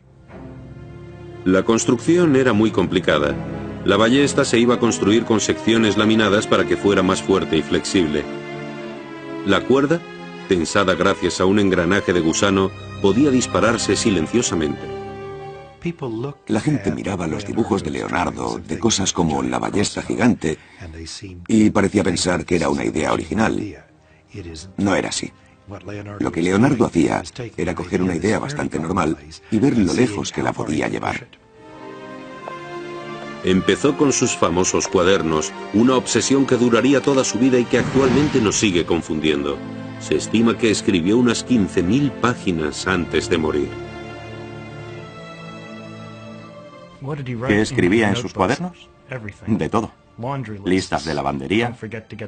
La construcción era muy complicada. La ballesta se iba a construir con secciones laminadas para que fuera más fuerte y flexible. La cuerda, tensada gracias a un engranaje de gusano, podía dispararse silenciosamente. La gente miraba los dibujos de Leonardo de cosas como la ballesta gigante y parecía pensar que era una idea original. No era así. Lo que Leonardo hacía era coger una idea bastante normal y ver lo lejos que la podía llevar. Empezó con sus famosos cuadernos, una obsesión que duraría toda su vida y que actualmente nos sigue confundiendo. Se estima que escribió unas 15.000 páginas antes de morir. ¿Qué escribía en sus cuadernos? De todo. Listas de lavandería,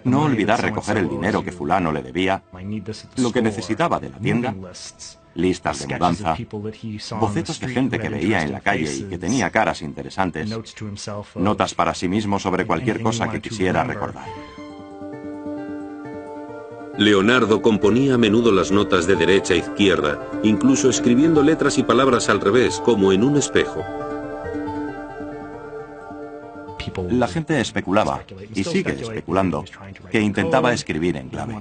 no olvidar recoger el dinero que fulano le debía, lo que necesitaba de la tienda, listas de mudanza, bocetos de gente que veía en la calle y que tenía caras interesantes, notas para sí mismo sobre cualquier cosa que quisiera recordar. Leonardo componía a menudo las notas de derecha a izquierda, incluso escribiendo letras y palabras al revés, como en un espejo. La gente especulaba, y sigue especulando, que intentaba escribir en clave.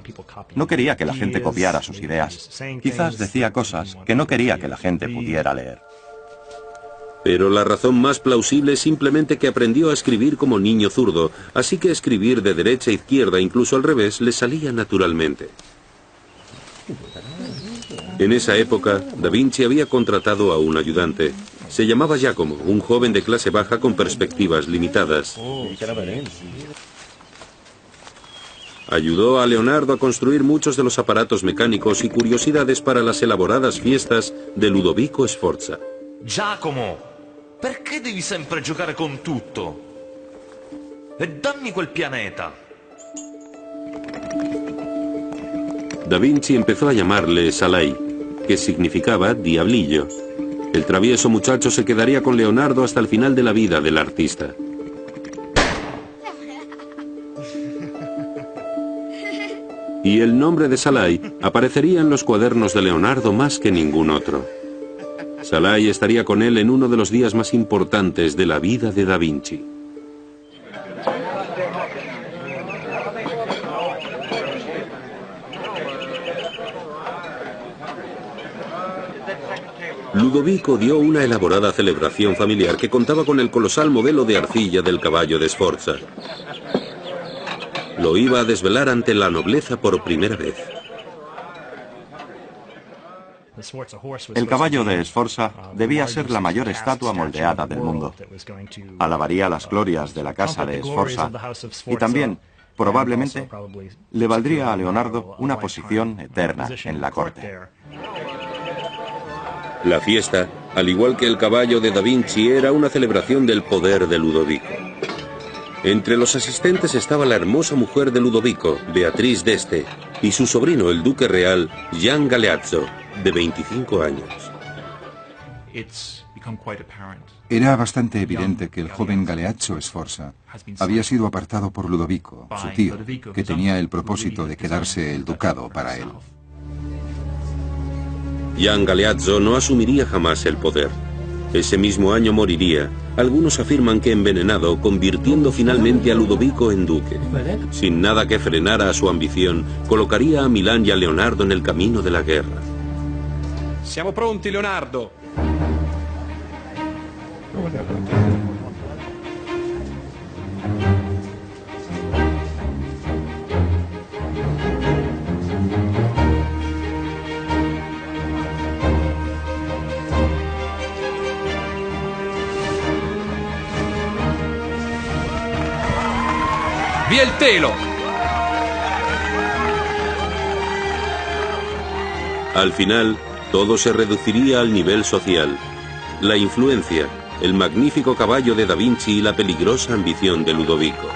No quería que la gente copiara sus ideas. Quizás decía cosas que no quería que la gente pudiera leer. Pero la razón más plausible es simplemente que aprendió a escribir como niño zurdo, así que escribir de derecha a izquierda, incluso al revés, le salía naturalmente. En esa época, Da Vinci había contratado a un ayudante. Se llamaba Giacomo, un joven de clase baja con perspectivas limitadas. Ayudó a Leonardo a construir muchos de los aparatos mecánicos y curiosidades para las elaboradas fiestas de Ludovico Sforza. Giacomo, perché devi sempre giocare con tutto? E dammi quel pianeta. Da Vinci empezó a llamarle Salai, que significaba diablillo. El travieso muchacho se quedaría con Leonardo hasta el final de la vida del artista. Y el nombre de Salai aparecería en los cuadernos de Leonardo más que ningún otro. Salai estaría con él en uno de los días más importantes de la vida de Da Vinci. Ludovico dio una elaborada celebración familiar que contaba con el colosal modelo de arcilla del caballo de Sforza. Lo iba a desvelar ante la nobleza por primera vez. El caballo de Sforza debía ser la mayor estatua moldeada del mundo. Alabaría las glorias de la casa de Sforza y también, probablemente, le valdría a Leonardo una posición eterna en la corte. La fiesta, al igual que el caballo de Da Vinci, era una celebración del poder de Ludovico. Entre los asistentes estaba la hermosa mujer de Ludovico, Beatriz d'Este, y su sobrino, el duque real, Gian Galeazzo, de 25 años. Era bastante evidente que el joven Galeazzo Sforza había sido apartado por Ludovico, su tío, que tenía el propósito de quedarse el ducado para él. Gian Galeazzo no asumiría jamás el poder. Ese mismo año moriría. Algunos afirman que envenenado, convirtiendo finalmente a Ludovico en duque. Sin nada que frenara a su ambición, colocaría a Milán y a Leonardo en el camino de la guerra. Siamo pronti, Leonardo. Via il telo! Al final, todo se reduciría al nivel social. La influencia, el magnífico caballo de Da Vinci y la peligrosa ambición de Ludovico.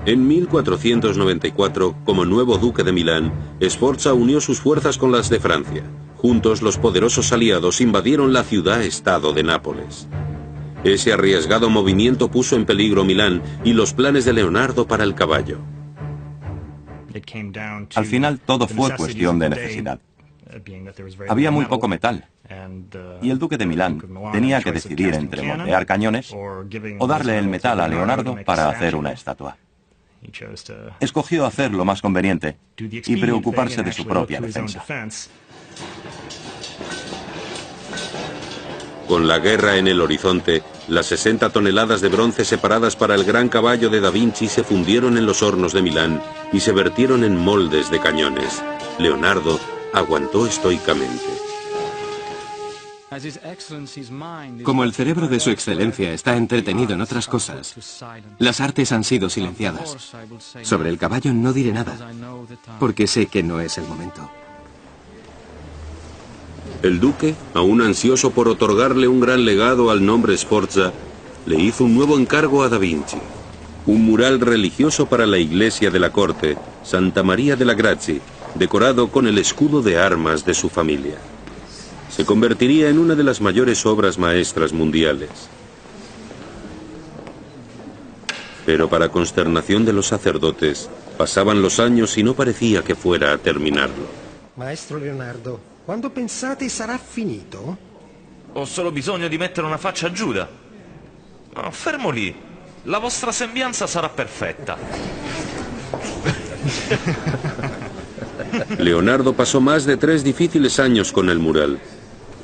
En 1494, como nuevo duque de Milán, Sforza unió sus fuerzas con las de Francia. Juntos, los poderosos aliados invadieron la ciudad-estado de Nápoles. Ese arriesgado movimiento puso en peligro Milán y los planes de Leonardo para el caballo. Al final todo fue cuestión de necesidad. Había muy poco metal, y el duque de Milán tenía que decidir entre moldear cañones o darle el metal a Leonardo para hacer una estatua. Escogió hacer lo más conveniente y preocuparse de su propia defensa. Con la guerra en el horizonte, las 60 toneladas de bronce separadas para el gran caballo de Da Vinci se fundieron en los hornos de Milán y se vertieron en moldes de cañones. Leonardo aguantó estoicamente. Como el cerebro de su excelencia está entretenido en otras cosas, las artes han sido silenciadas. Sobre el caballo no diré nada, porque sé que no es el momento. El duque, aún ansioso por otorgarle un gran legado al nombre Sforza, le hizo un nuevo encargo a Da Vinci. Un mural religioso para la iglesia de la corte, Santa María de la Grazie, decorado con el escudo de armas de su familia. Se convertiría en una de las mayores obras maestras mundiales. Pero para consternación de los sacerdotes, pasaban los años y no parecía que fuera a terminarlo. Maestro Leonardo, quando pensate sarà finito? Ho solo bisogno di mettere una faccia a Giuda. No, fermo lì. La vostra sembianza sarà perfetta. Leonardo pasó más de 3 difíciles años con el mural.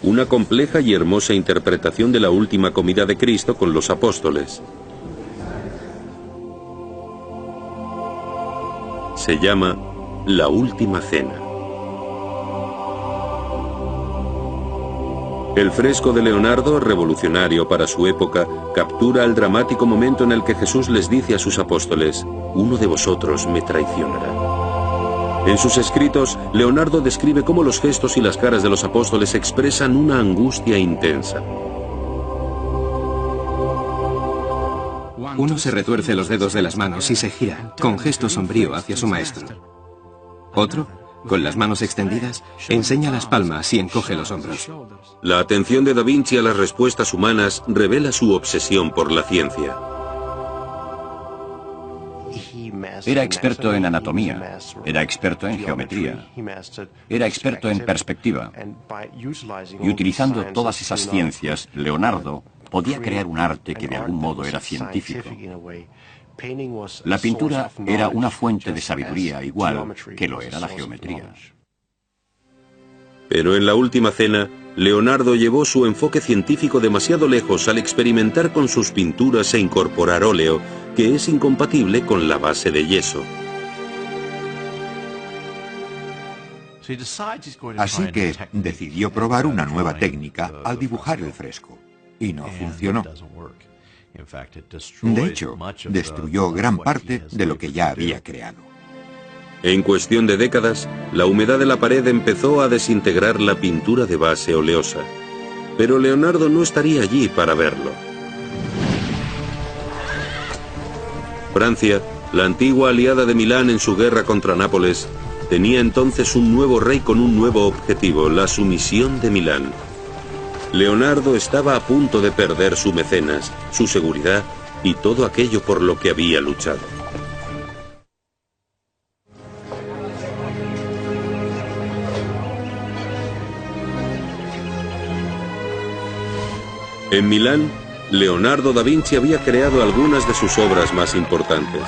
Una compleja y hermosa interpretación de la última comida de Cristo con los apóstoles. Se llama La Última Cena. El fresco de Leonardo, revolucionario para su época, captura el dramático momento en el que Jesús les dice a sus apóstoles: uno de vosotros me traicionará. En sus escritos, Leonardo describe cómo los gestos y las caras de los apóstoles expresan una angustia intensa. Uno se retuerce los dedos de las manos y se gira, con gesto sombrío, hacia su maestro. Otro, con las manos extendidas, enseña las palmas y encoge los hombros. La atención de Da Vinci a las respuestas humanas revela su obsesión por la ciencia. Era experto en anatomía, era experto en geometría, era experto en perspectiva. Y utilizando todas esas ciencias, Leonardo podía crear un arte que de algún modo era científico. La pintura era una fuente de sabiduría igual que lo era la geometría. Pero en La Última Cena, Leonardo llevó su enfoque científico demasiado lejos al experimentar con sus pinturas e incorporar óleo, que es incompatible con la base de yeso. Así que decidió probar una nueva técnica al dibujar el fresco, y no funcionó. De hecho, destruyó gran parte de lo que ya había creado. En cuestión de décadas, la humedad de la pared empezó a desintegrar la pintura de base oleosa. Pero Leonardo no estaría allí para verlo. Francia, la antigua aliada de Milán en su guerra contra Nápoles, tenía entonces un nuevo rey con un nuevo objetivo, la sumisión de Milán. Leonardo estaba a punto de perder su mecenas, su seguridad y todo aquello por lo que había luchado. En Milán, Leonardo da Vinci había creado algunas de sus obras más importantes.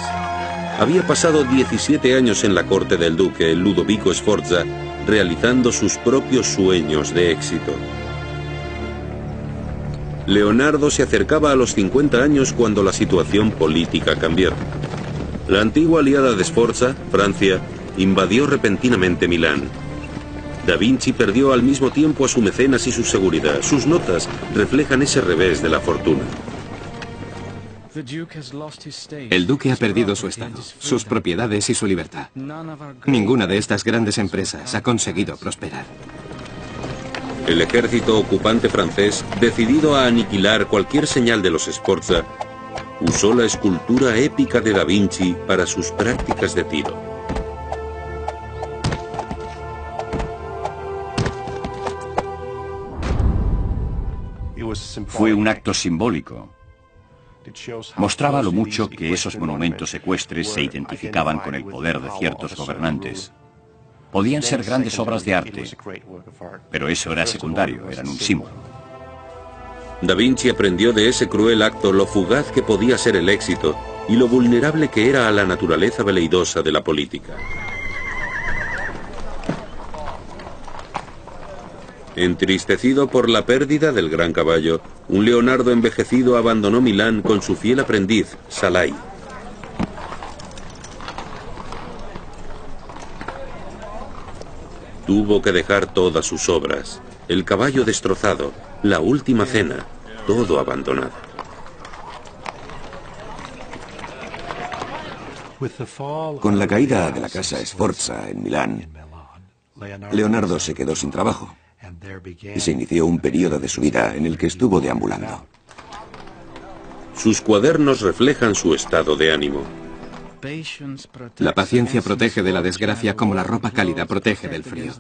Había pasado 17 años en la corte del duque Ludovico Sforza, realizando sus propios sueños de éxito. Leonardo se acercaba a los 50 años cuando la situación política cambió. La antigua aliada de Sforza, Francia, invadió repentinamente Milán. Da Vinci perdió al mismo tiempo a su mecenas y su seguridad. Sus notas reflejan ese revés de la fortuna. El duque ha perdido su estado, sus propiedades y su libertad. Ninguna de estas grandes empresas ha conseguido prosperar. El ejército ocupante francés, decidido a aniquilar cualquier señal de los Sforza, usó la escultura épica de Da Vinci para sus prácticas de tiro. Fue un acto simbólico. Mostraba lo mucho que esos monumentos ecuestres se identificaban con el poder de ciertos gobernantes. Podían ser grandes obras de arte, pero eso era secundario, eran un símbolo. Da Vinci aprendió de ese cruel acto lo fugaz que podía ser el éxito y lo vulnerable que era a la naturaleza veleidosa de la política. Entristecido por la pérdida del gran caballo, un Leonardo envejecido abandonó Milán con su fiel aprendiz, Salai. Tuvo que dejar todas sus obras, el caballo destrozado, la última cena, todo abandonado. Con la caída de la casa Sforza en Milán, Leonardo se quedó sin trabajo. y se inició un periodo de su vida en el que estuvo deambulando. Sus cuadernos reflejan su estado de ánimo. La paciencia protege de la desgracia como la ropa cálida protege del frío.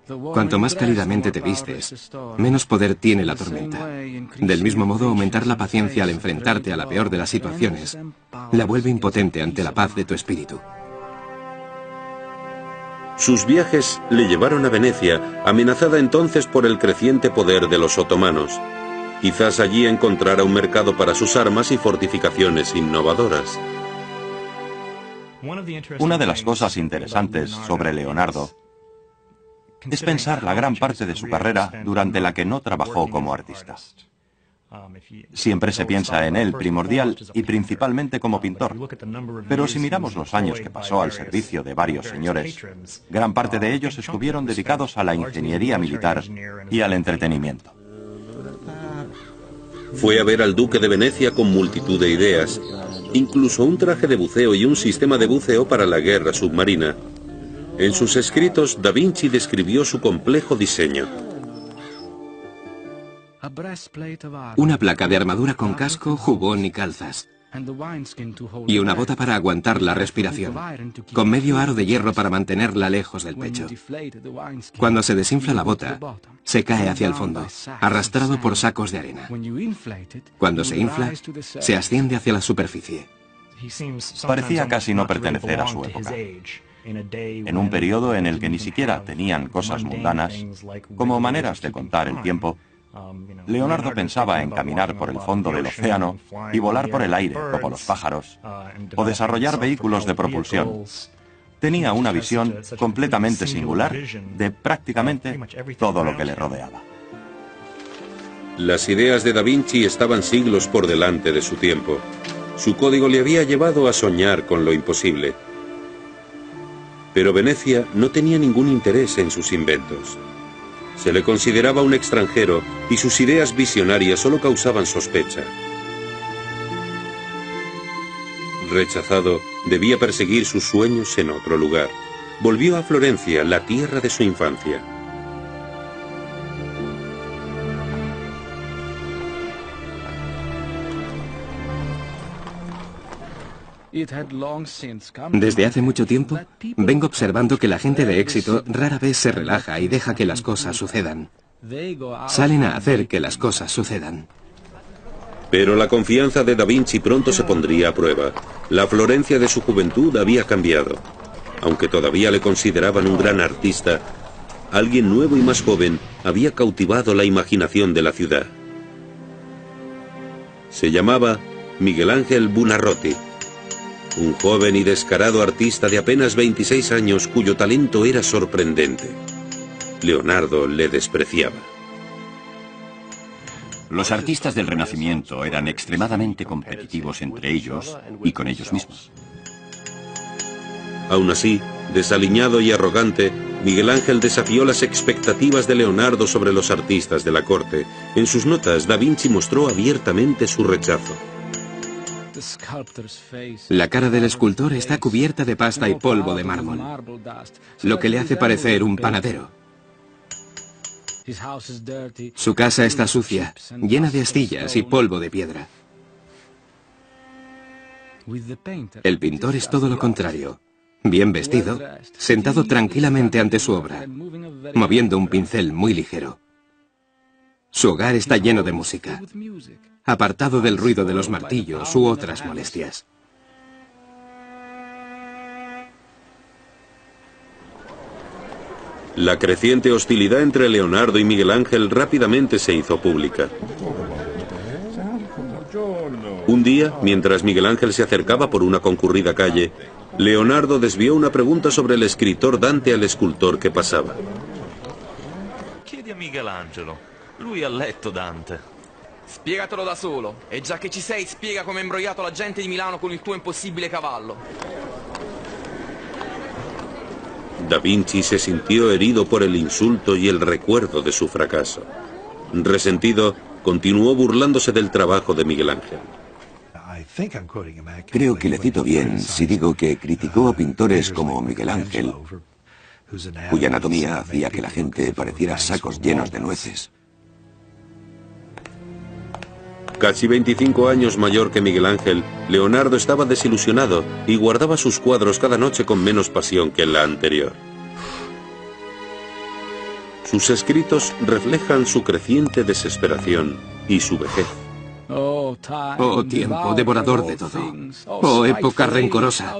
Cuanto más cálidamente te vistes, menos poder tiene la tormenta. Del mismo modo, aumentar la paciencia al enfrentarte a la peor de las situaciones la vuelve impotente ante la paz de tu espíritu. Sus viajes le llevaron a Venecia, amenazada entonces por el creciente poder de los otomanos. Quizás allí encontrara un mercado para sus armas y fortificaciones innovadoras. Una de las cosas interesantes sobre Leonardo es pensar la gran parte de su carrera durante la que no trabajó como artista. Siempre se piensa en él primordial y principalmente como pintor, pero si miramos los años que pasó al servicio de varios señores, gran parte de ellos estuvieron dedicados a la ingeniería militar y al entretenimiento. Fue a ver al duque de Venecia con multitud de ideas, incluso un traje de buceo y un sistema de buceo para la guerra submarina. En sus escritos, Da Vinci describió su complejo diseño. Una placa de armadura con casco, jubón y calzas. Y una bota para aguantar la respiración, con medio aro de hierro para mantenerla lejos del pecho. Cuando se desinfla la bota, se cae hacia el fondo, arrastrado por sacos de arena. Cuando se infla, se asciende hacia la superficie. Parecía casi no pertenecer a su época. En un periodo en el que ni siquiera tenían cosas mundanas, como maneras de contar el tiempo, Leonardo pensaba en caminar por el fondo del océano y volar por el aire como los pájaros, o desarrollar vehículos de propulsión. Tenía una visión completamente singular de prácticamente todo lo que le rodeaba. Las ideas de Da Vinci estaban siglos por delante de su tiempo. Su código le había llevado a soñar con lo imposible. Pero Venecia no tenía ningún interés en sus inventos. Se le consideraba un extranjero y sus ideas visionarias solo causaban sospecha. Rechazado, debía perseguir sus sueños en otro lugar. Volvió a Florencia, la tierra de su infancia. Desde hace mucho tiempo, vengo observando que la gente de éxito rara vez se relaja y deja que las cosas sucedan. Salen a hacer que las cosas sucedan. Pero la confianza de Da Vinci pronto se pondría a prueba. La Florencia de su juventud había cambiado. Aunque todavía le consideraban un gran artista, alguien nuevo y más joven había cautivado la imaginación de la ciudad. Se llamaba Miguel Ángel Buonarroti. Un joven y descarado artista de apenas 26 años cuyo talento era sorprendente. Leonardo le despreciaba. Los artistas del Renacimiento eran extremadamente competitivos entre ellos y con ellos mismos. Aún así, desaliñado y arrogante, Miguel Ángel desafió las expectativas de Leonardo sobre los artistas de la corte. En sus notas, Da Vinci mostró abiertamente su rechazo. La cara del escultor está cubierta de pasta y polvo de mármol, lo que le hace parecer un panadero. Su casa está sucia, llena de astillas y polvo de piedra. El pintor es todo lo contrario. Bien vestido, sentado tranquilamente ante su obra, moviendo un pincel muy ligero. Su hogar está lleno de música, apartado del ruido de los martillos u otras molestias. La creciente hostilidad entre Leonardo y Miguel Ángel rápidamente se hizo pública. Un día, mientras Miguel Ángel se acercaba por una concurrida calle, Leonardo desvió una pregunta sobre el escritor Dante al escultor que pasaba. Chiedi a Michelangelo. Lui ha letto Dante. Spiegatelo da solo. E già che ci sei, spiega come hai imbrogliato la gente di Milano con il tuo impossibile cavallo. Da Vinci se sintió herido por el insulto y el recuerdo de su fracaso. Resentido, continuó burlándose del trabajo de Miguel Ángel. Creo que le cito bien si digo que criticó a pintores como Miguel Ángel cuya anatomía hacía que la gente pareciera sacos llenos de nueces. Casi 25 años mayor que Miguel Ángel, Leonardo estaba desilusionado y guardaba sus cuadros cada noche con menos pasión que en la anterior. Sus escritos reflejan su creciente desesperación y su vejez. Oh tiempo, devorador de todo. Oh época rencorosa.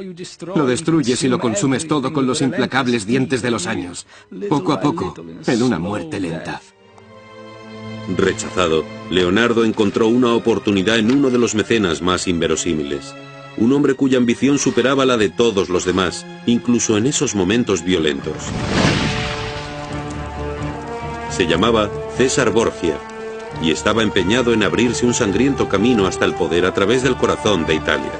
Lo destruyes y lo consumes todo con los implacables dientes de los años. Poco a poco, en una muerte lenta. Rechazado, Leonardo encontró una oportunidad en uno de los mecenas más inverosímiles. Un hombre cuya ambición superaba la de todos los demás, incluso en esos momentos violentos. Se llamaba César Borgia y estaba empeñado en abrirse un sangriento camino hasta el poder a través del corazón de Italia.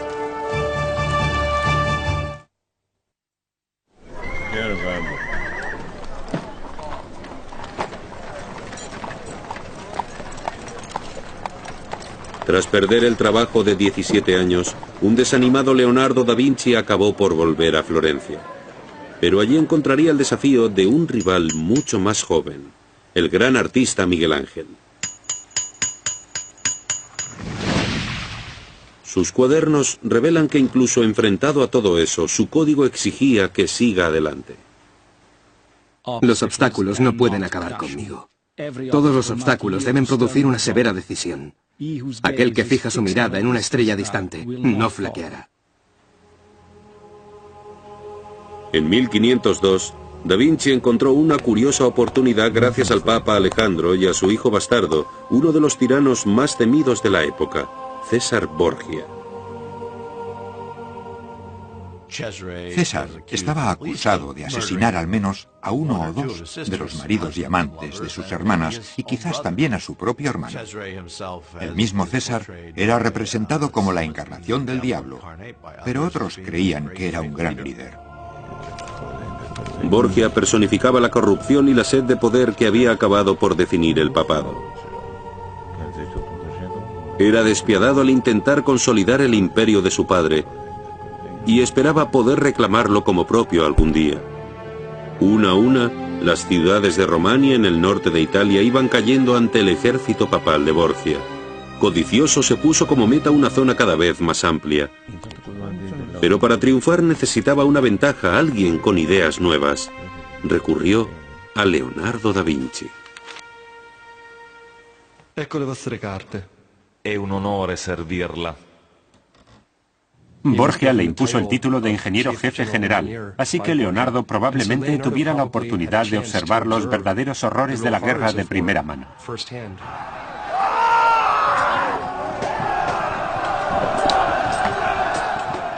Tras perder el trabajo de 17 años, un desanimado Leonardo da Vinci acabó por volver a Florencia. Pero allí encontraría el desafío de un rival mucho más joven, el gran artista Miguel Ángel. Sus cuadernos revelan que incluso enfrentado a todo eso, su código exigía que siga adelante. Los obstáculos no pueden acabar conmigo. Todos los obstáculos deben producir una severa decisión. Aquel que fija su mirada en una estrella distante no flaqueará. En 1502, Da Vinci encontró una curiosa oportunidad gracias al Papa Alejandro y a su hijo bastardo, uno de los tiranos más temidos de la época, César Borgia. César estaba acusado de asesinar al menos a uno o dos de los maridos y amantes de sus hermanas y quizás también a su propio hermano. El mismo César era representado como la encarnación del diablo, pero otros creían que era un gran líder. Borgia personificaba la corrupción y la sed de poder que había acabado por definir el papado. Era despiadado al intentar consolidar el imperio de su padre y esperaba poder reclamarlo como propio algún día. Una a una, las ciudades de Romania en el norte de Italia iban cayendo ante el ejército papal de Borgia. Codicioso se puso como meta una zona cada vez más amplia. Pero para triunfar necesitaba una ventaja, alguien con ideas nuevas. Recurrió a Leonardo da Vinci. Ecco le vostre carte. È un onore servirla. Borgia le impuso el título de ingeniero jefe general, así que Leonardo probablemente tuviera la oportunidad de observar los verdaderos horrores de la guerra de primera mano.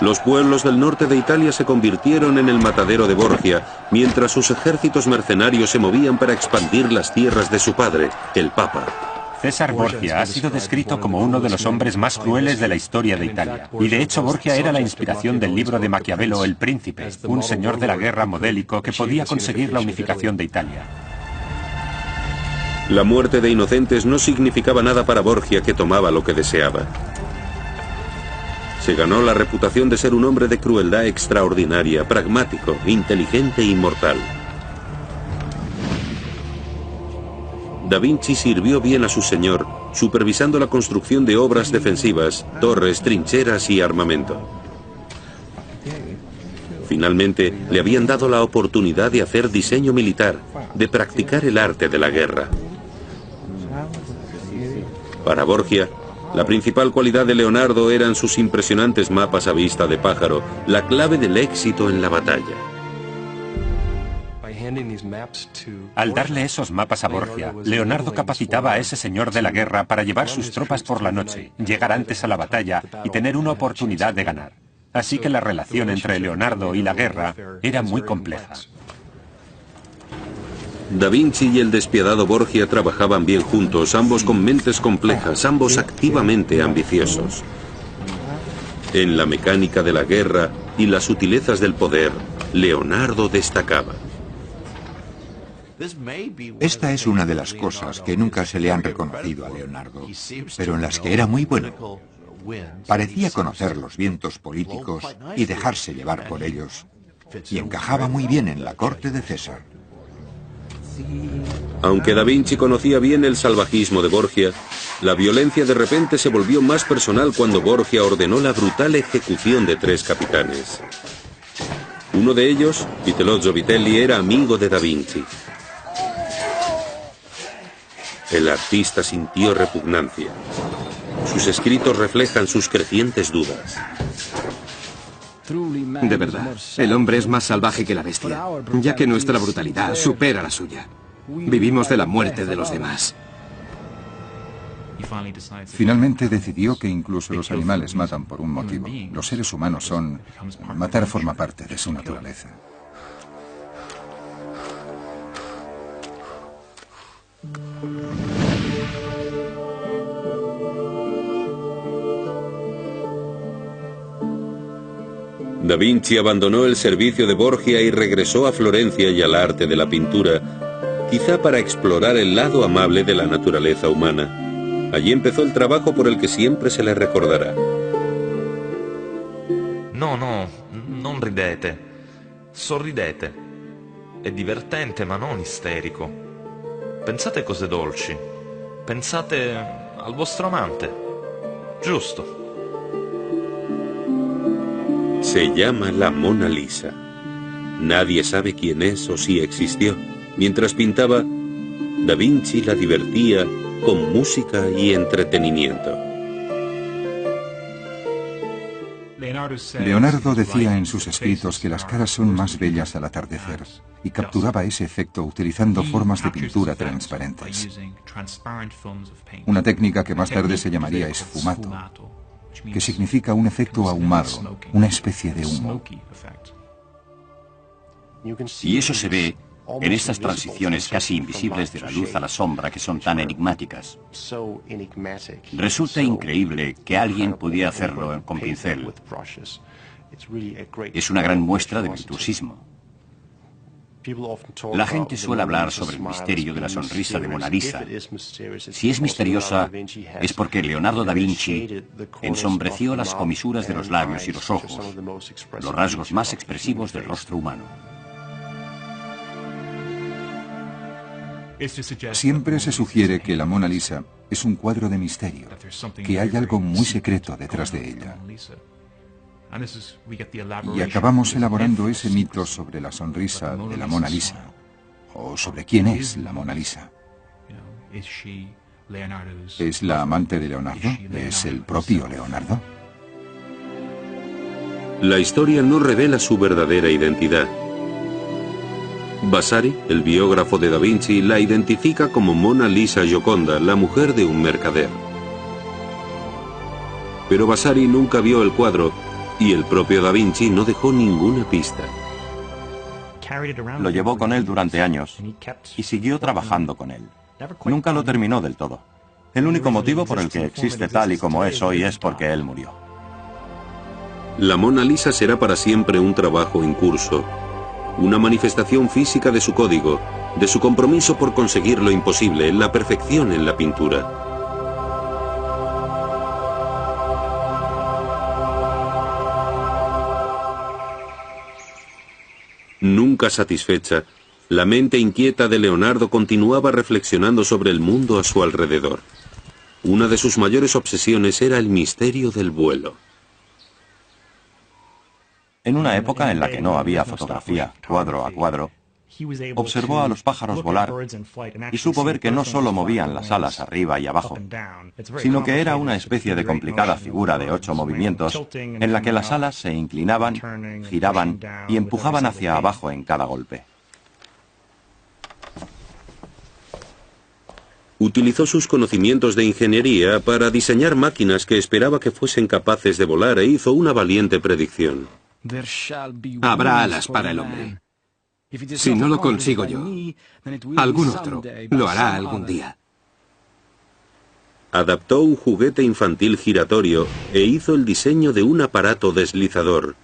Los pueblos del norte de Italia se convirtieron en el matadero de Borgia, mientras sus ejércitos mercenarios se movían para expandir las tierras de su padre, el Papa. César Borgia ha sido descrito como uno de los hombres más crueles de la historia de Italia. Y de hecho Borgia era la inspiración del libro de Maquiavelo, El Príncipe, un señor de la guerra modélico que podía conseguir la unificación de Italia. La muerte de inocentes no significaba nada para Borgia, que tomaba lo que deseaba. Se ganó la reputación de ser un hombre de crueldad extraordinaria, pragmático, inteligente e inmortal. Da Vinci sirvió bien a su señor, supervisando la construcción de obras defensivas, torres, trincheras y armamento. Finalmente, le habían dado la oportunidad de hacer diseño militar, de practicar el arte de la guerra. Para Borgia, la principal cualidad de Leonardo eran sus impresionantes mapas a vista de pájaro, la clave del éxito en la batalla. Al darle esos mapas a Borgia, Leonardo capacitaba a ese señor de la guerra para llevar sus tropas por la noche, llegar antes a la batalla y tener una oportunidad de ganar. Así que la relación entre Leonardo y la guerra era muy compleja. Da Vinci y el despiadado Borgia trabajaban bien juntos, ambos con mentes complejas, ambos activamente ambiciosos. En la mecánica de la guerra y las sutilezas del poder, Leonardo destacaba. Esta es una de las cosas que nunca se le han reconocido a Leonardo, pero en las que era muy bueno. Parecía conocer los vientos políticos y dejarse llevar por ellos, y encajaba muy bien en la corte de César. Aunque Da Vinci conocía bien el salvajismo de Borgia, la violencia de repente se volvió más personal cuando Borgia ordenó la brutal ejecución de 3 capitanes. Uno de ellos, Vitellozzo Vitelli, era amigo de Da Vinci. El artista sintió repugnancia. Sus escritos reflejan sus crecientes dudas. De verdad, el hombre es más salvaje que la bestia, ya que nuestra brutalidad supera la suya. Vivimos de la muerte de los demás. Finalmente decidió que incluso los animales matan por un motivo. Los seres humanos son... Matar forma parte de su naturaleza. Da Vinci abandonó el servicio de Borgia y regresó a Florencia y al arte de la pintura, quizá para explorar el lado amable de la naturaleza humana. Allí empezó el trabajo por el que siempre se le recordará. No, non ridete. Sorridete. È divertente ma non isterico. Pensate cose dolci. Pensate al vostro amante. Giusto. Se llama la Mona Lisa. Nadie sabe quién es o si existió. Mientras pintaba, Da Vinci la divertía con música y entretenimiento. Leonardo decía en sus escritos que las caras son más bellas al atardecer y capturaba ese efecto utilizando formas de pintura transparentes. Una técnica que más tarde se llamaría esfumato, que significa un efecto ahumado, una especie de humo. Y eso se ve en estas transiciones casi invisibles de la luz a la sombra que son tan enigmáticas. Resulta increíble que alguien pudiera hacerlo con pincel. Es una gran muestra de virtuosismo. La gente suele hablar sobre el misterio de la sonrisa de Mona Lisa. Si es misteriosa, es porque Leonardo da Vinci ensombreció las comisuras de los labios y los ojos, los rasgos más expresivos del rostro humano. Siempre se sugiere que la Mona Lisa es un cuadro de misterio, que hay algo muy secreto detrás de ella. Y acabamos elaborando ese mito sobre la sonrisa de la Mona Lisa, o sobre quién es la Mona Lisa. ¿Es la amante de Leonardo? ¿Es el propio Leonardo? La historia no revela su verdadera identidad. Vasari, el biógrafo de Da Vinci, la identifica como Mona Lisa Gioconda, la mujer de un mercader. Pero Vasari nunca vio el cuadro y el propio Da Vinci no dejó ninguna pista. Lo llevó con él durante años y siguió trabajando con él. Nunca lo terminó del todo. El único motivo por el que existe tal y como es hoy es porque él murió. La Mona Lisa será para siempre un trabajo en curso, una manifestación física de su código, de su compromiso por conseguir lo imposible, la perfección en la pintura. Nunca satisfecha, la mente inquieta de Leonardo continuaba reflexionando sobre el mundo a su alrededor. Una de sus mayores obsesiones era el misterio del vuelo. En una época en la que no había fotografía cuadro a cuadro, observó a los pájaros volar y supo ver que no solo movían las alas arriba y abajo, sino que era una especie de complicada figura de 8 movimientos en la que las alas se inclinaban, giraban y empujaban hacia abajo en cada golpe. Utilizó sus conocimientos de ingeniería para diseñar máquinas que esperaba que fuesen capaces de volar e hizo una valiente predicción. Habrá alas para el hombre. Si no lo consigo yo, algún otro lo hará algún día. Adaptó un juguete infantil giratorio e hizo el diseño de un aparato deslizador,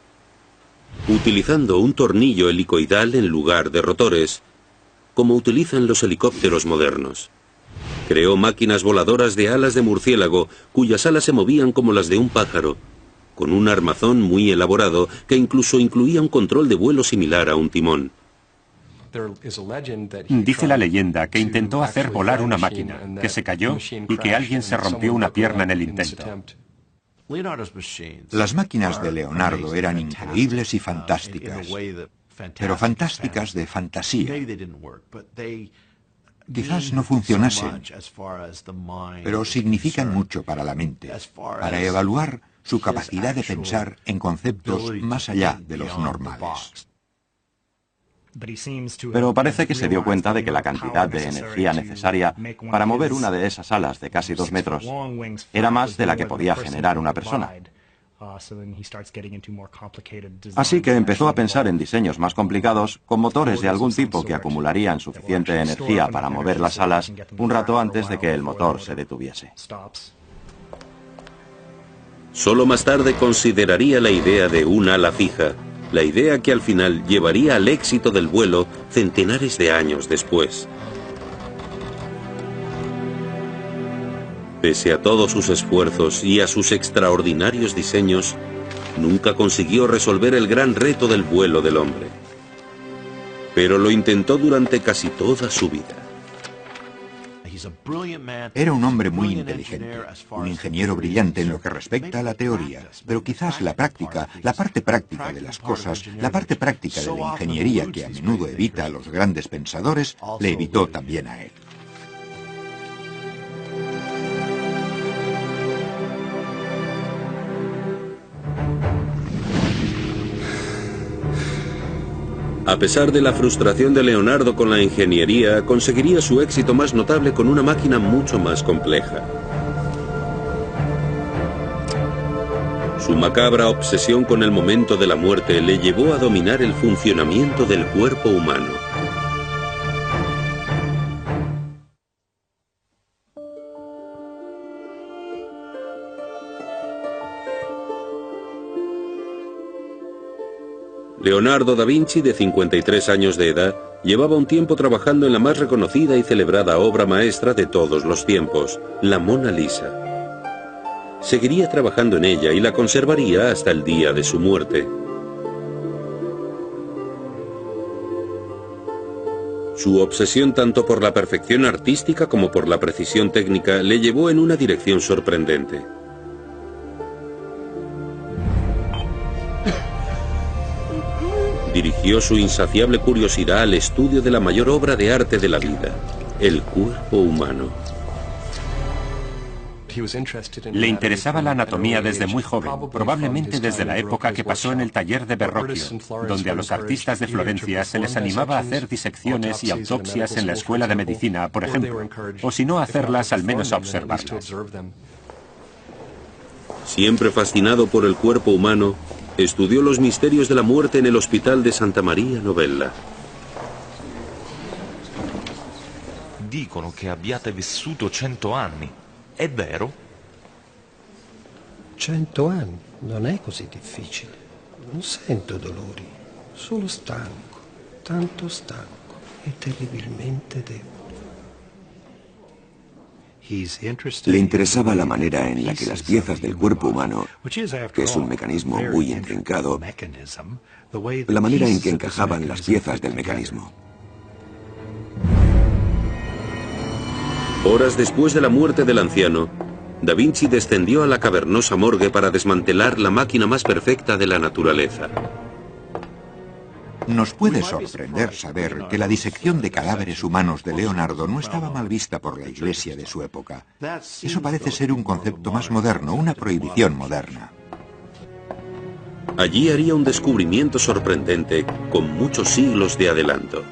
utilizando un tornillo helicoidal en lugar de rotores, como utilizan los helicópteros modernos. Creó máquinas voladoras de alas de murciélago, cuyas alas se movían como las de un pájaro, con un armazón muy elaborado que incluso incluía un control de vuelo similar a un timón. Dice la leyenda que intentó hacer volar una máquina, que se cayó y que alguien se rompió una pierna en el intento. Las máquinas de Leonardo eran increíbles y fantásticas, pero fantásticas de fantasía. Quizás no funcionasen, pero significan mucho para la mente, para evaluar su capacidad de pensar en conceptos más allá de los normales. Pero parece que se dio cuenta de que la cantidad de energía necesaria para mover una de esas alas de casi 2 metros era más de la que podía generar una persona. Así que empezó a pensar en diseños más complicados, con motores de algún tipo que acumularían suficiente energía para mover las alas un rato antes de que el motor se detuviese. Solo más tarde consideraría la idea de un ala fija, la idea que al final llevaría al éxito del vuelo centenares de años después. Pese a todos sus esfuerzos y a sus extraordinarios diseños, nunca consiguió resolver el gran reto del vuelo del hombre. Pero lo intentó durante casi toda su vida. Era un hombre muy inteligente, un ingeniero brillante en lo que respecta a la teoría, pero quizás la práctica, la parte práctica de las cosas, la parte práctica de la ingeniería que a menudo evita a los grandes pensadores, le evitó también a él. A pesar de la frustración de Leonardo con la ingeniería, conseguiría su éxito más notable con una máquina mucho más compleja. Su macabra obsesión con el momento de la muerte le llevó a dominar el funcionamiento del cuerpo humano. Leonardo da Vinci, de 53 años de edad, llevaba un tiempo trabajando en la más reconocida y celebrada obra maestra de todos los tiempos, la Mona Lisa. Seguiría trabajando en ella y la conservaría hasta el día de su muerte. Su obsesión tanto por la perfección artística como por la precisión técnica le llevó en una dirección sorprendente. Dirigió su insaciable curiosidad al estudio de la mayor obra de arte de la vida, el cuerpo humano. Le interesaba la anatomía desde muy joven, probablemente desde la época que pasó en el taller de Verrocchio, donde a los artistas de Florencia se les animaba a hacer disecciones y autopsias en la escuela de medicina, por ejemplo, o si no hacerlas, al menos a observarlas. Siempre fascinado por el cuerpo humano, estudió los misterios de la muerte en el Hospital de Santa Maria Novella. Dicono che abbiate vissuto 100 anni. È vero? 100 anni non è così difficile. Non sento dolori, solo stanco, tanto stanco e terribilmente debole. Le interesaba la manera en la que las piezas del cuerpo humano, que es un mecanismo muy intrincado, la manera en que encajaban las piezas del mecanismo. Horas después de la muerte del anciano, Da Vinci descendió a la cavernosa morgue para desmantelar la máquina más perfecta de la naturaleza. Nos puede sorprender saber que la disección de cadáveres humanos de Leonardo no estaba mal vista por la Iglesia de su época. Eso parece ser un concepto más moderno, una prohibición moderna. Allí haría un descubrimiento sorprendente con muchos siglos de adelanto.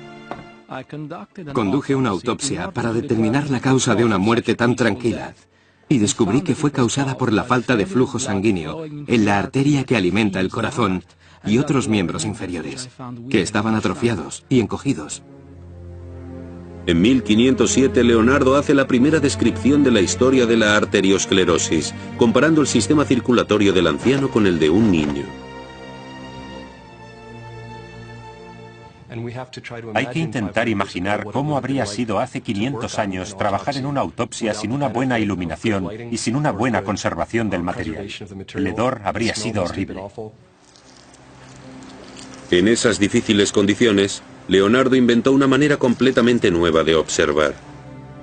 Conduje una autopsia para determinar la causa de una muerte tan tranquila y descubrí que fue causada por la falta de flujo sanguíneo en la arteria que alimenta el corazón y otros miembros inferiores, que estaban atrofiados y encogidos. En 1507, Leonardo hace la primera descripción de la historia de la arteriosclerosis, comparando el sistema circulatorio del anciano con el de un niño. Hay que intentar imaginar cómo habría sido hace 500 años trabajar en una autopsia sin una buena iluminación y sin una buena conservación del material. El hedor habría sido horrible. En esas difíciles condiciones, Leonardo inventó una manera completamente nueva de observar.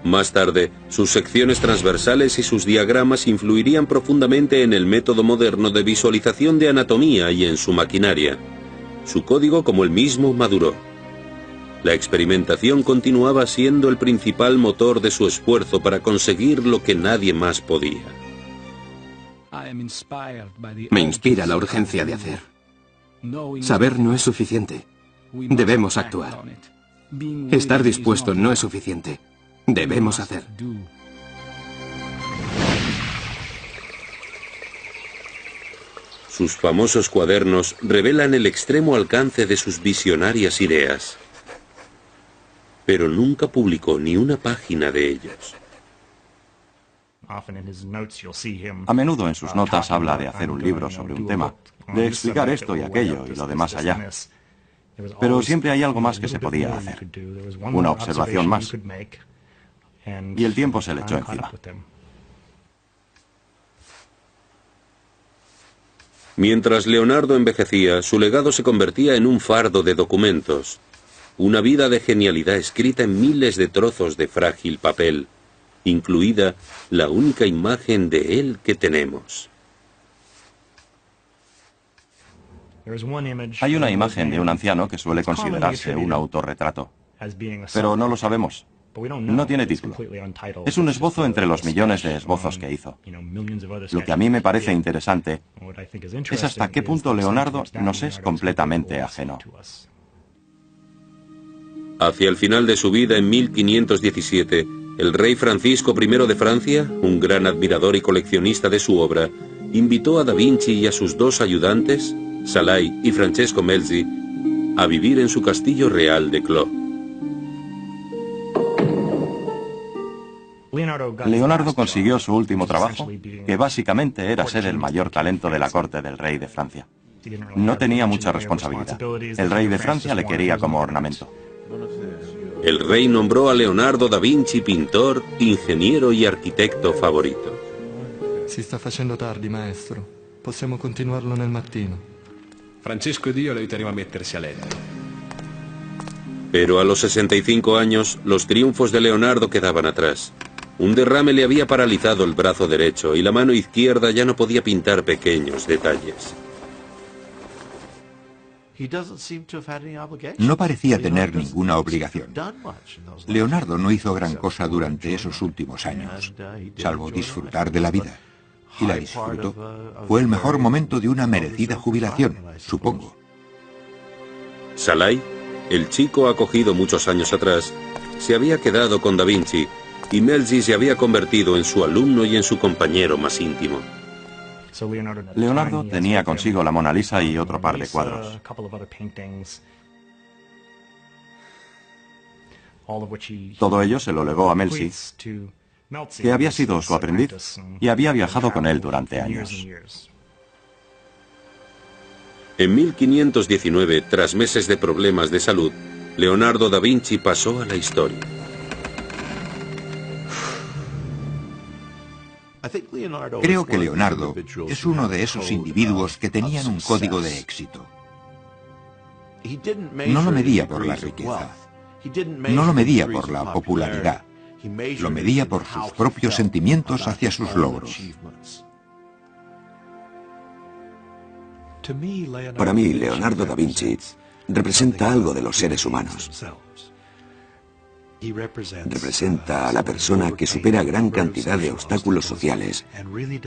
Más tarde, sus secciones transversales y sus diagramas influirían profundamente en el método moderno de visualización de anatomía y en su maquinaria. Su código, como él mismo, maduró. La experimentación continuaba siendo el principal motor de su esfuerzo para conseguir lo que nadie más podía. Me inspira la urgencia de hacer. Saber no es suficiente. Debemos actuar. Estar dispuesto no es suficiente. Debemos hacer. Sus famosos cuadernos revelan el extremo alcance de sus visionarias ideas. Pero nunca publicó ni una página de ellos. A menudo en sus notas habla de hacer un libro sobre un tema, de explicar esto y aquello y lo demás allá. Pero siempre hay algo más que se podía hacer, una observación más. Y el tiempo se le echó encima. Mientras Leonardo envejecía, su legado se convertía en un fardo de documentos. Una vida de genialidad escrita en miles de trozos de frágil papel, incluida la única imagen de él que tenemos. Hay una imagen de un anciano que suele considerarse un autorretrato, pero no lo sabemos. No tiene título. Es un esbozo entre los millones de esbozos que hizo. Lo que a mí me parece interesante es hasta qué punto Leonardo nos es completamente ajeno. Hacia el final de su vida, en 1517, el rey Francisco I de Francia, un gran admirador y coleccionista de su obra, invitó a Da Vinci y a sus dos ayudantes, Salai y Francesco Melzi, a vivir en su castillo real de Clos. Leonardo consiguió su último trabajo, que básicamente era ser el mayor talento de la corte del rey de Francia. No tenía mucha responsabilidad. El rey de Francia le quería como ornamento. El rey nombró a Leonardo da Vinci pintor, ingeniero y arquitecto favorito. Si sta facendo tardi, maestro. Possiamo continuarlo nel mattino. Francesco ed io lo aiuteremo a mettersi a letto. Pero a los 65 años, los triunfos de Leonardo quedaban atrás. Un derrame le había paralizado el brazo derecho y la mano izquierda ya no podía pintar pequeños detalles. No parecía tener ninguna obligación. Leonardo no hizo gran cosa durante esos últimos años, salvo disfrutar de la vida. Y la disfrutó. Fue el mejor momento de una merecida jubilación, supongo. Salai, el chico acogido muchos años atrás, se había quedado con Da Vinci y Melzi se había convertido en su alumno y en su compañero más íntimo. Leonardo tenía consigo la Mona Lisa y otro par de cuadros. Todo ello se lo legó a Melzi, que había sido su aprendiz y había viajado con él durante años. En 1519, tras meses de problemas de salud, Leonardo da Vinci pasó a la historia. Creo que Leonardo es uno de esos individuos que tenían un código de éxito. No lo medía por la riqueza, no lo medía por la popularidad, lo medía por sus propios sentimientos hacia sus logros. Para mí, Leonardo da Vinci representa algo de los seres humanos. Representa a la persona que supera gran cantidad de obstáculos sociales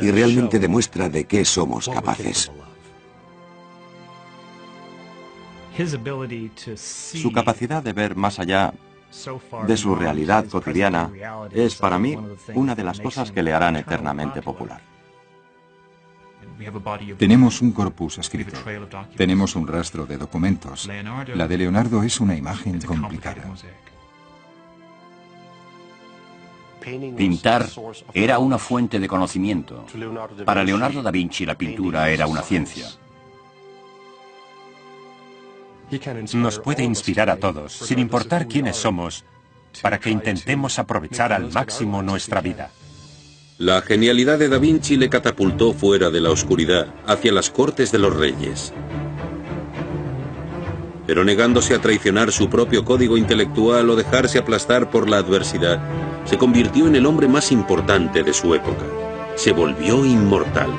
y realmente demuestra de qué somos capaces. Su capacidad de ver más allá de su realidad cotidiana es, para mí, una de las cosas que le harán eternamente popular. Tenemos un corpus escrito, tenemos un rastro de documentos. La de Leonardo es una imagen complicada. Pintar era una fuente de conocimiento. Para Leonardo da Vinci la pintura era una ciencia. Nos puede inspirar a todos, sin importar quiénes somos, para que intentemos aprovechar al máximo nuestra vida. La genialidad de Da Vinci le catapultó fuera de la oscuridad, hacia las cortes de los reyes. Pero negándose a traicionar su propio código intelectual o dejarse aplastar por la adversidad, se convirtió en el hombre más importante de su época. Se volvió inmortal.